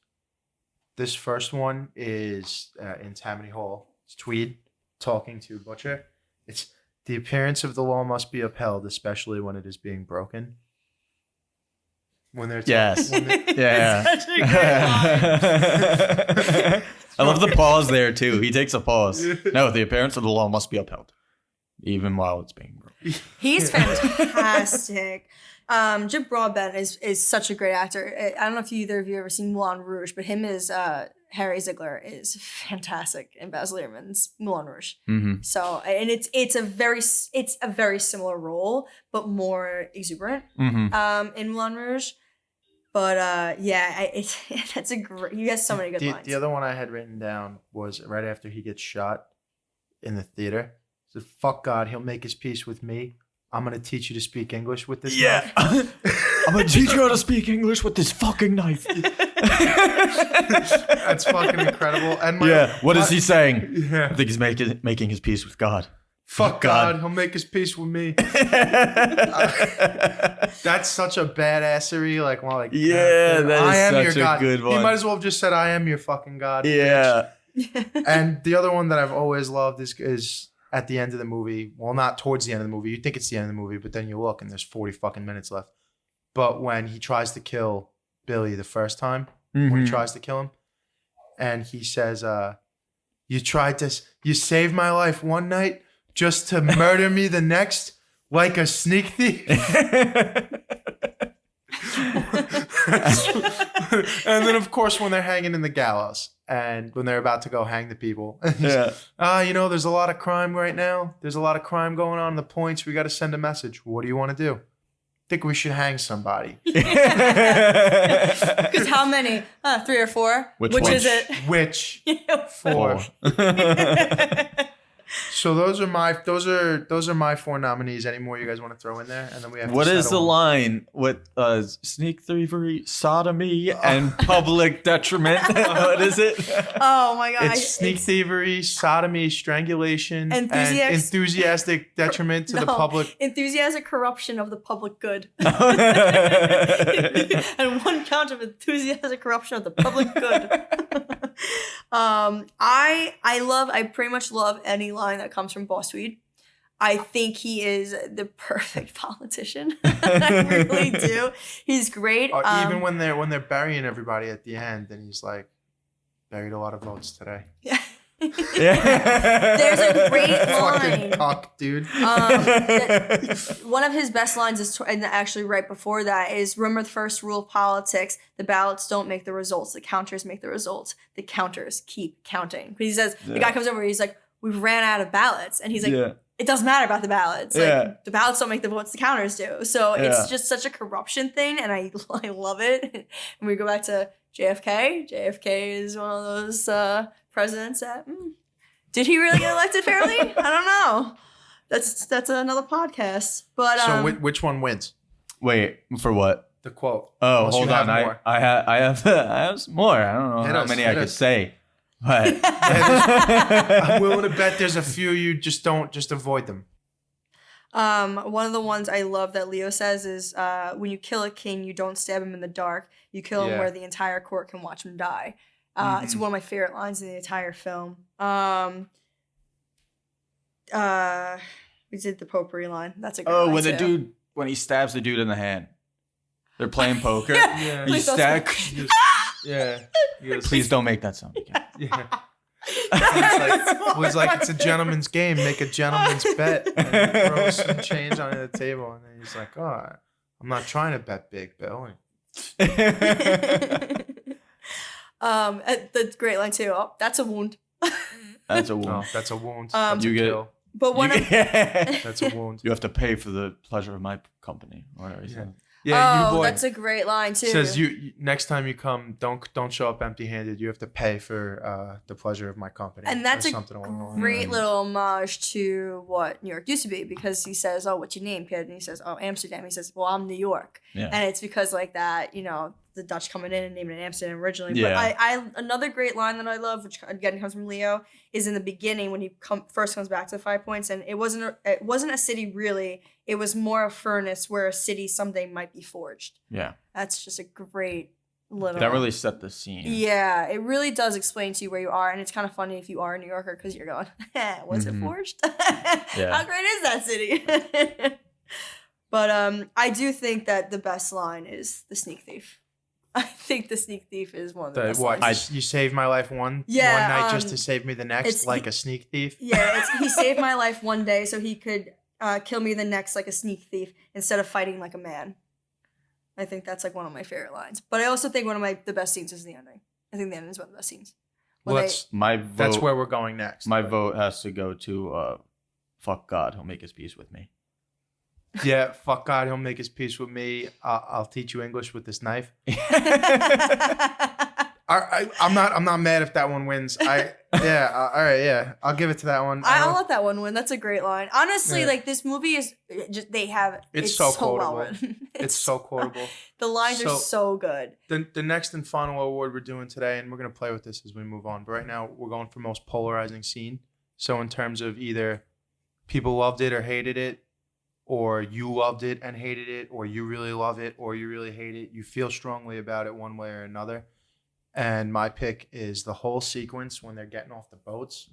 This first one is in Tammany Hall. It's Tweed talking to Butcher. It's the appearance of the law must be upheld, especially when it is being broken. When they're Yes. Yeah. Such a great line. I love the pause there too. He takes a pause. No, the appearance of the law must be upheld, even while it's being broken. He's fantastic. Jim Broadbent is such a great actor. I don't know if either of you ever seen Moulin Rouge, but him as Harry Ziegler is fantastic in Baz Luhrmann's Moulin Rouge. Mm-hmm. So, and it's a very similar role, but more exuberant Mm-hmm. in Moulin Rouge. But that's a great. You has so many good lines. The other one I had written down was right after he gets shot in the theater. He said, "Fuck God, he'll make his peace with me. I'm gonna teach you to speak English with this knife." I'm gonna teach you how to speak English with this fucking knife. That's fucking incredible. And What is he saying? Yeah. I think he's making his peace with God. Fuck God, he'll make his peace with me. That's such a badassery. Yeah, that is I am such your a God. good He one. might as well have just said, "I am your fucking God." Yeah. And the other one that I've always loved is at the end of the movie. Well, not towards the end of the movie. You think it's the end of the movie, but then you look and there's 40 fucking minutes left. But when he tries to kill Billy the first time, when he tries to kill him, and he says, you saved my life one night just to murder me the next like a sneak thief." And then, of course, when they're hanging in the gallows and when they're about to go hang the people, there's a lot of crime right now. There's a lot of crime going on in the points. We got to send a message. What do you want to do? Think we should hang somebody. Because how many? 3 or 4. Which one? is it? Which 4. So those are my 4 nominees. Any more you guys want to throw in there? And then we have What to is the settle. line with sneak thievery, sodomy, and public detriment? What is it? Oh my God! It's sneak thievery, sodomy, strangulation, and enthusiastic detriment to the public. Enthusiastic corruption of the public good. And 1 count of enthusiastic corruption of the public good. I pretty much love any line that comes from Boss Tweed. I think he is the perfect politician. I really do. He's great. Even when they're burying everybody at the end, and he's like, buried a lot of votes today. Yeah. There's a great Fucking line. cock, dude. One of his best lines is, and actually right before that is, remember the first rule of politics: the ballots don't make the results, the counters make the results. The counters keep counting. Because he says, the guy comes over, he's like, we've ran out of ballots, and he's like, it doesn't matter about the ballots. Like the ballots don't make the votes, the counters do. So it's just such a corruption thing, and I love it. And we go back to JFK. JFK is one of those presidents that did he really get elected fairly? I don't know. That's another podcast. But So which one wins? Wait, for what? The quote. Oh, Unless you hold have on. more. I have some more. I don't know Hit how us, many hit I could us. say. But I'm willing to bet there's a few you just avoid them. one of the ones I love that Leo says is, when you kill a king, you don't stab him in the dark. You kill him Yeah. where the entire court can watch him die. It's one of my favorite lines in the entire film. We did the potpourri line. That's a great line when too. when he stabs the dude in the hand, they're playing poker. Yeah. He Please don't stab. Yeah. He goes, Please don't make that sound again. yeah. It was like it's a gentleman's game. Make a gentleman's bet. And throw some change on the table, and then he's like, "Oh, I'm not trying to bet big, Bill." The great line too. Oh, that's a wound. That's a No, wound. that's a wound. Um, That's You a get- kill. But one of That's a wound. You have to pay for the pleasure of my company, or whatever he Yeah. said. Yeah, you oh, boy. that's a great line too. Says you next time you come, don't show up empty-handed. You have to pay for the pleasure of my company. And that's or a something along those great lines. little homage to what New York used to be, because he says, "Oh, what's your name, kid?" And he says, "Oh, Amsterdam." He says, "Well, I'm New York," Yeah. and it's because like that, the Dutch coming in and naming it Amsterdam originally. Yeah. But I another great line that I love, which again comes from Leo, is in the beginning when he first comes back to the 5 Points, and it wasn't a city really. It was more a furnace where a city someday might be forged. Yeah. That's just a great little. That really set the scene. Yeah, it really does explain to you where you are, and it's kind of funny if you are a New Yorker because you're going, was it forged? Yeah. How great is that city? But I do think that the best line is the sneak thief. I think the sneak thief is one of the best What? lines. You saved my life one night just to save me the next, like a sneak thief. Yeah, he saved my life one day so he could kill me the next like a sneak thief instead of fighting like a man. I think that's like one of my favorite lines. But I also think one of the best scenes is the ending. I think the ending is one of the best scenes. When Well, That's where we're going next. My vote has to go to fuck God, he'll make his peace with me. Yeah, fuck God, he'll make his peace with me. I'll teach you English with this knife. I'm not mad if that one wins. All right, yeah, I'll give it to that one. I'll let that one win. That's a great line. Honestly, Yeah. like this movie is just it's so well quotable. written. It's so quotable. The lines are So- so good. The next and final award we're doing today, and we're gonna play with this as we move on. But right now we're going for most polarizing scene. So in terms of either people loved it or hated it, or you loved it and hated it, or you really love it or you really hate it, you feel strongly about it one way or another. And my pick is the whole sequence when they're getting off the boats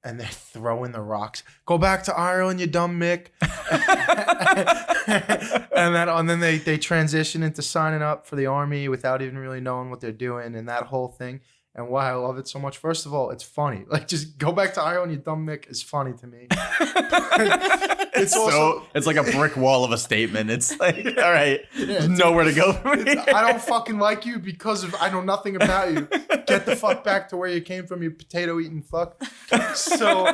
and they're throwing the rocks. Go back to Ireland, you dumb Mick. and then they transition into signing up for the army without even really knowing what they're doing, and that whole thing. And why I love it so much. First of all, it's funny. Like, just go back to Ireland, you dumb Mick is funny to me. It's also- it's like a brick wall of a statement. It's like, all right, there's nowhere to go from here. I don't fucking like you because I know nothing about you. Get the fuck back to where you came from, you potato eating fuck. So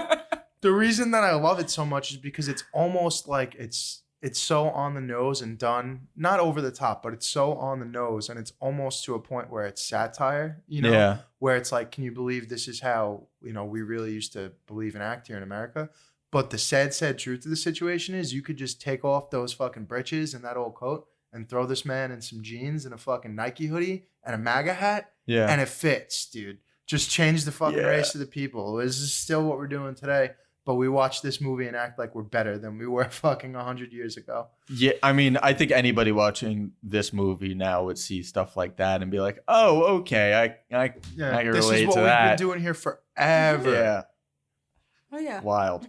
the reason that I love it so much is because it's almost like it's so on the nose and done, not over the top, but it's so on the nose, and it's almost to a point where it's satire, Yeah. where it's like, can you believe this is how, we really used to believe and act here in America? But the sad truth of the situation is you could just take off those fucking britches and that old coat and throw this man in some jeans and a fucking Nike hoodie and a MAGA hat, Yeah. and it fits, dude. Just change the fucking Yeah. race of the people. This is still what we're doing today, but we watch this movie and act like we're better than we were fucking 100 years ago. Yeah, I mean, I think anybody watching this movie now would see stuff like that and be like, "Oh, okay, I can This relate is what to we've that." been doing here forever. Yeah, Oh yeah. wild.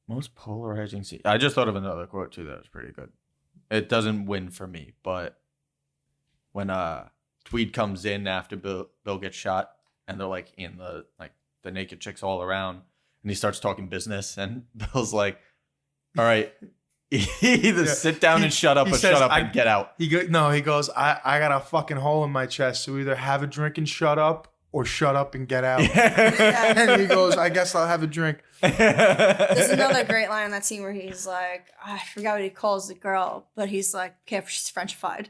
Most polarizing scene. I just thought of another quote too that was pretty good. It doesn't win for me, but when Tweed comes in after Bill gets shot, and they're like in the naked chicks all around, and he starts talking business, and Bill's like, all right, either sit down and shut up, or says, shut up and get out. He goes, I got a fucking hole in my chest, so either have a drink and shut up, or shut up and get out. And he goes, I guess I'll have a drink. There's another great line in that scene where he's like, I forgot what he calls the girl, but he's like, careful, she's Frenchified.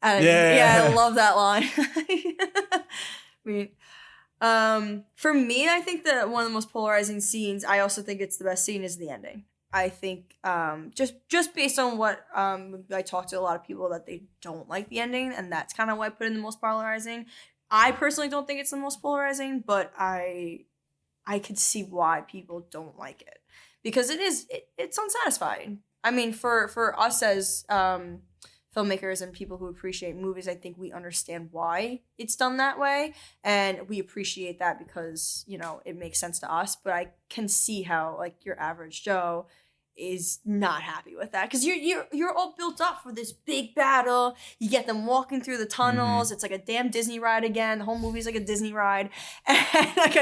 And I love that line. For me, I think that one of the most polarizing scenes, I also think it's the best scene, is the ending. I think just based on what I talked to a lot of people that they don't like the ending, and that's kind of why I put it in the most polarizing. I personally don't think it's the most polarizing, but I could see why people don't like it, because it's unsatisfying. I mean, for us as filmmakers and people who appreciate movies, I think we understand why it's done that way, and we appreciate that because, you know, it makes sense to us. But I can see how, like, your average Joe is not happy with that, because you're all built up for this big battle. You get them walking through the tunnels. It's like a damn Disney ride again. The whole movie's like a Disney ride, and like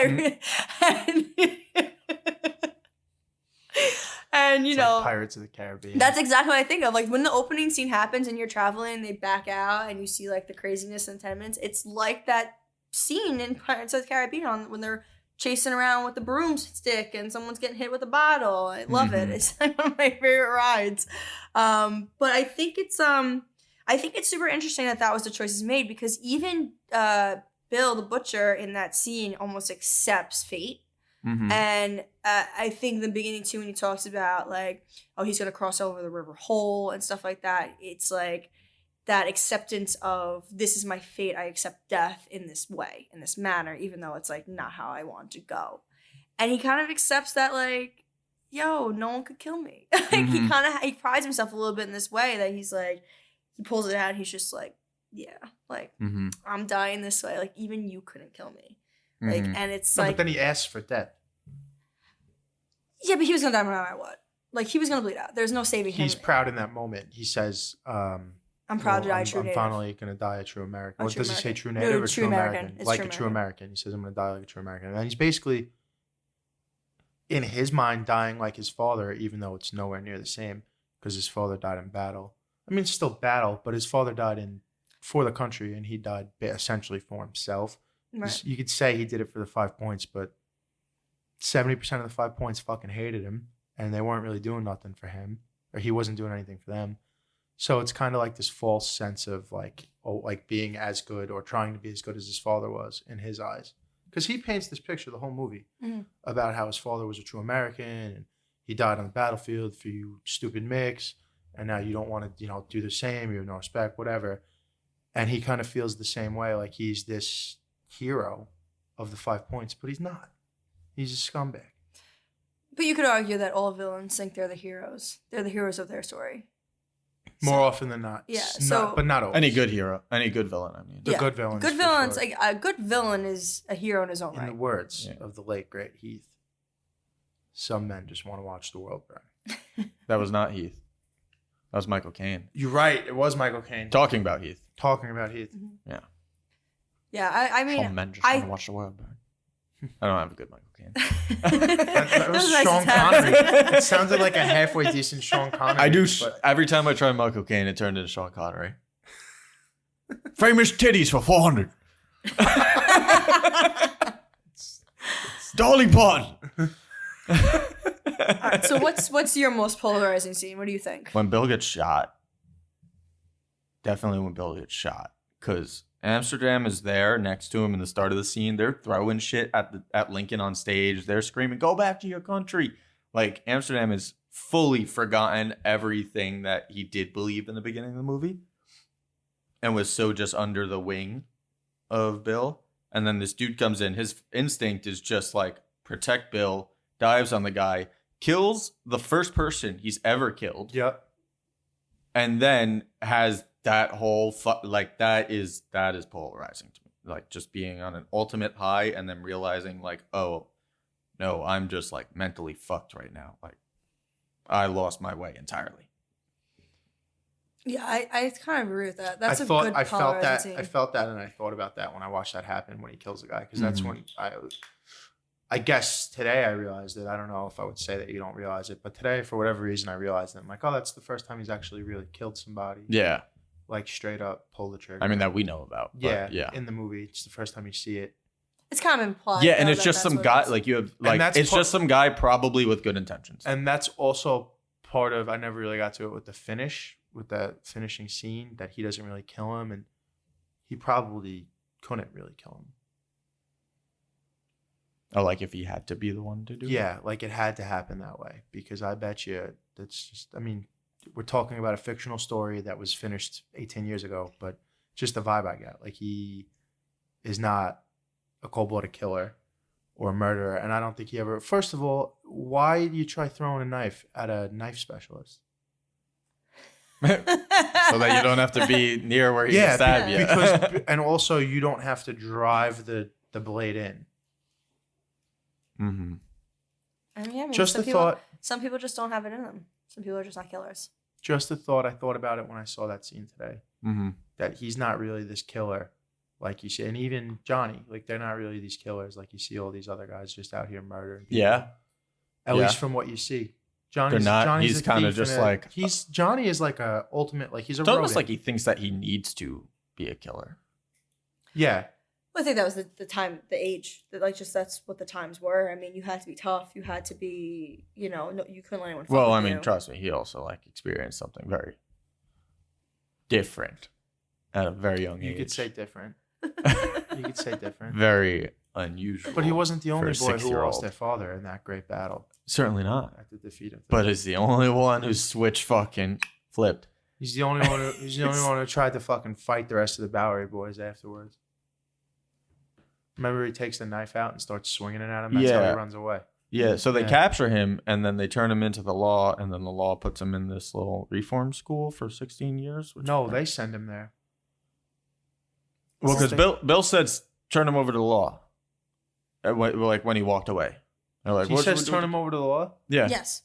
and you It's know, like Pirates of the Caribbean. that's exactly what I think of. Like, when the opening scene happens and you're traveling, they back out and you see like the craziness in 10 minutes. It's like that scene in Pirates of the Caribbean when they're chasing around with the broomstick and someone's getting hit with a bottle. I love it. It's like one of my favorite rides. But I think it's super interesting that was the choices made, because even Bill the Butcher in that scene almost accepts fate. And I think in the beginning too, when he talks about like, oh, he's gonna cross over the river whole and stuff like that, it's like that acceptance of, this is my fate. I accept death in this way, in this manner, even though it's like not how I want to go. And he kind of accepts that, like, yo, no one could kill me. Like, he prides himself a little bit in this way that he's like, he pulls it out and he's just like, yeah, like, I'm dying this way. Like, even you couldn't kill me. Like, and it's like, but then he asks for death. Yeah, but he was gonna die no matter what. Like, he was gonna bleed out. There's no saving him. He's proud in that moment. He says, I'm proud to die true I'm native. finally going to die a true American. Well, True does he say American. true No, native or true true American. American? It's Like true a true American. He says, I'm going to die like a true American. And he's basically, in his mind, dying like his father, even though it's nowhere near the same, because his father died in battle. I mean, it's still battle, but his father died for the country, and he died essentially for himself. Right. You could say he did it for the 5 points, but 70% of the 5 points fucking hated him, and they weren't really doing nothing for him, or he wasn't doing anything for them. So it's kind of like this false sense of like, oh, like being as good or trying to be as good as his father was in his eyes. Because he paints this picture the whole movie about how his father was a true American and he died on the battlefield for you stupid micks, and now you don't want to, do the same, you have no respect, whatever. And he kind of feels the same way, like he's this hero of the 5 points, but he's not. He's a scumbag. But you could argue that all villains think they're the heroes. They're the heroes of their story. More often than not. Yeah, But not always. Any good hero, any good villain, I mean. The good villains. Good for villains, sure. like a good villain is a hero in his own In right. the words of the late, great Heath, some men just want to watch the world burn. That was not Heath. That was Michael Caine. You're right. It was Michael Caine. Talking about Heath. Talking about Heath. Yeah. Yeah, I mean, Some men just want to watch the world burn. I don't have a good Michael Caine. That was nice Sean attempt. Connery. It sounded like a halfway decent Sean Connery. I do. but Every time I try Michael Caine, it turned into Sean Connery. Famous titties for 400. Dolly Parton. all right, so what's your most polarizing scene? What do you think? When Bill gets shot. Definitely when Bill gets shot. Because Amsterdam is there next to him in the start of the scene. They're throwing shit at Lincoln on stage. They're screaming, "Go back to your country." Like, Amsterdam has fully forgotten everything that he did believe in the beginning of the movie. And was so just under the wing of Bill. And then this dude comes in. His instinct is just like, protect Bill. Dives on the guy. Kills the first person he's ever killed. Yep. And then has that whole that is polarizing to me. Like, just being on an ultimate high and then realizing like, oh no, I'm just like mentally fucked right now. Like, I lost my way entirely. Yeah, I kind of agree with that. That's I good felt polarizing that scene. I felt that, and I thought about that when I watched that happen when he kills the guy, because that's when I guess today I realized it. I don't know if I would say that you don't realize it, but today for whatever reason I realized it. I'm like, oh, that's the first time he's actually really killed somebody. Yeah. Like straight up pull the trigger. I mean, that we know about. But Yeah. In the movie, it's the first time you see it. It's kind of implied. Yeah, and though, it's just that's some what guy, it is. like you have, like, that's it's just some guy probably with good intentions. And that's also part of, I never really got to it with the finish, with that finishing scene, that he doesn't really kill him, and he probably couldn't really kill him. Oh, like if he had to be the one to do it? Yeah, like it had to happen that way, because I bet you that's just, I mean, we're talking about a fictional story that was finished 18 years ago, but just the vibe I got. Like, he is not a cold-blooded killer or a murderer, and I don't think he ever. First of all, why do you try throwing a knife at a knife specialist? So that you don't have to be near where he can stab you. Because, and also you don't have to drive the blade in. Mm-hmm. I mean, Just some a people, thought. Some people just don't have it in them. Some people are just not killers. Just a thought. I thought about it when I saw that scene today. Mm-hmm. That he's not really this killer, like you see, and even Johnny, like they're not really these killers, like you see all these other guys just out here murdering people. Yeah. At least from what you see. Johnny's They're not. Johnny's He's a kind of thief just and like. Johnny is like a ultimate, like he's a It's almost rodent. like he thinks that he needs to be a killer. Yeah. Well, I think that was the time, the age. That like just that's what the times were. I mean, you had to be tough. You had to be, no, you couldn't let anyone. Fuck Well, with I mean, you. trust me, he also like experienced something very different at a very young age. You could say different. You could say different. Very unusual. But he wasn't the only for a boy who 6-year-old. lost their father in that great battle Certainly not. at the defeat of. But he's the only one who switch fucking flipped. He's the only one. He's the only one who tried to fucking fight the rest of the Bowery boys afterwards. Remember, he takes the knife out and starts swinging it at him. That's how Yeah. he runs away. Yeah, so they Yeah. capture him and then they turn him into the law, and then the law puts him in this little reform school for 16 years. No, they send him there. Well, because Bill said turn him over to the law. Like when he walked away. They're like, He "What says should we turn do?" him over to the law. Yeah. Yes.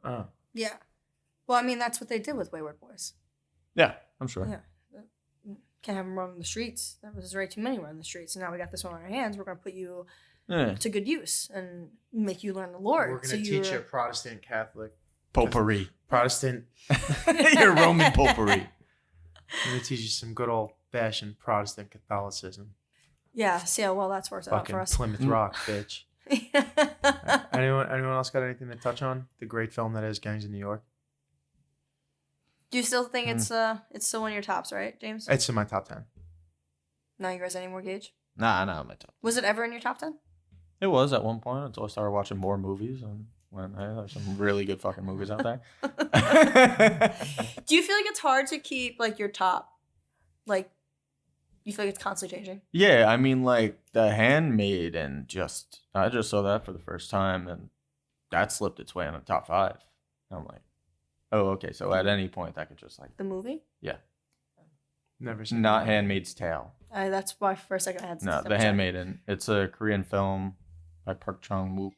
Oh. Yeah. Well, I mean, that's what they did with Wayward Boys. Yeah, I'm sure. Yeah. Can't have them run the streets. That was already too many running the streets. And now we got this one on our hands. We're going to put you Yeah. to good use and make you learn the Lord. We're So going to teach you Protestant, Catholic, Potpourri. Protestant. Your Roman potpourri. We're going to teach you some good old fashioned Protestant Catholicism. Yeah, see how well that's worked out Fucking for us. Plymouth Rock, bitch. Anyone else got anything to touch on? The great film that is Gangs of New York. Do you still think it's still one of your tops, right, James? It's in my top 10. Not yours anymore, Gage? Nah, my top. Was it ever in your top 10? It was at one point until I started watching more movies and went, hey, there's some really good fucking movies out there. Do you feel like it's hard to keep like your top? Like, you feel like it's constantly changing? Yeah, I mean, like The Handmaid, and I just saw that for the first time, and that slipped its way in the top 5. I'm like, oh, okay. So at any point, that could just like The movie? Never seen not that. Handmaid's Tale. That's why for a second I had to No, double The check. Handmaiden. It's a Korean film by Park Chung-wook.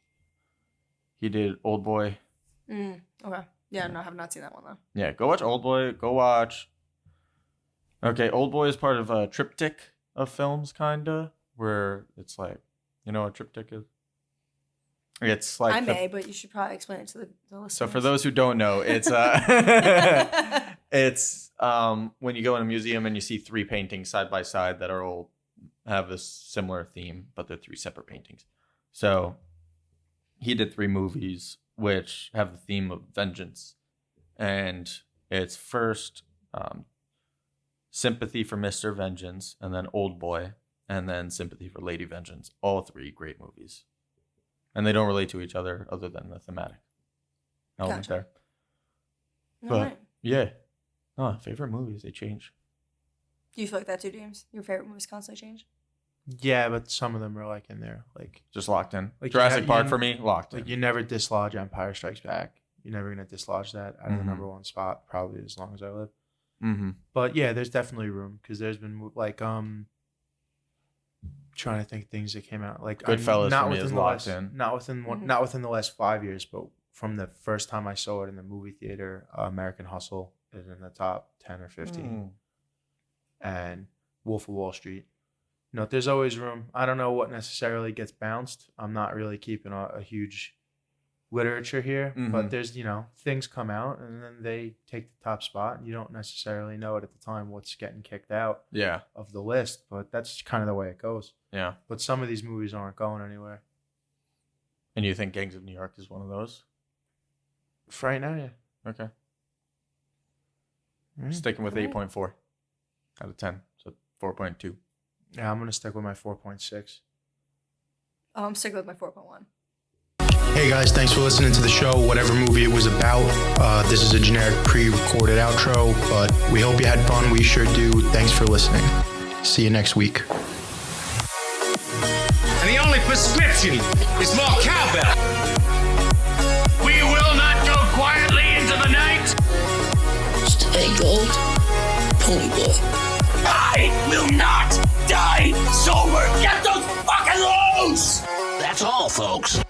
He did Old Boy. Okay. Yeah, no, I have not seen that one though. Yeah, go watch Old Boy. Go watch. Okay, Old Boy is part of a triptych of films, kinda, where it's like, you know what a triptych is? It's like I may, but you should probably explain it to the listeners. So for those who don't know, it's it's when you go in a museum and you see 3 paintings side by side that are all have a similar theme, but they're 3 separate paintings. So he did 3 movies which have the theme of vengeance, and it's first Sympathy for Mr. Vengeance, and then Old Boy, and then Sympathy for Lady Vengeance. All 3 great movies. And they don't relate to each other than the thematic element Gotcha. there. All But right. yeah, favorite movies, they change. Do you feel like that too, James? Your favorite movies constantly change? Yeah, but some of them are like in there. Like Just locked in. Like Jurassic you Park you- for me, locked in. you never dislodge Empire Strikes Back. You're never gonna dislodge that out of the Mhm. number 1 spot, probably as long as I live. Mm-hmm. But yeah, there's definitely room because there's been like trying to think of things that came out like Goodfellas not for me within is the locked last, in. not within one, Mhm. not within the last 5 years, but from the first time I saw it in the movie theater, American Hustle is in the top 10 or 15. And Wolf of Wall Street. You know, there's always room. I don't know what necessarily gets bounced. I'm not really keeping a huge literature here, but there's, you know, things come out and then they take the top spot and you don't necessarily know it at the time what's getting kicked out of the list, but that's kind of the way it goes. Yeah. But some of these movies aren't going anywhere. And you think Gangs of New York is one of those? For right now, yeah. Okay. Mm. Sticking with 8.4 out of 10. So 4.2. Yeah, I'm going to stick with my 4.6. I'm sticking with my 4.1. Hey guys, thanks for listening to the show, whatever movie it was about. This is a generic pre-recorded outro, but we hope you had fun. We sure do. Thanks for listening. See you next week. And the only prescription is more cowbell. We will not go quietly into the night. Stay gold, pony boy. I will not die sober. Get those fucking loose. That's all, folks.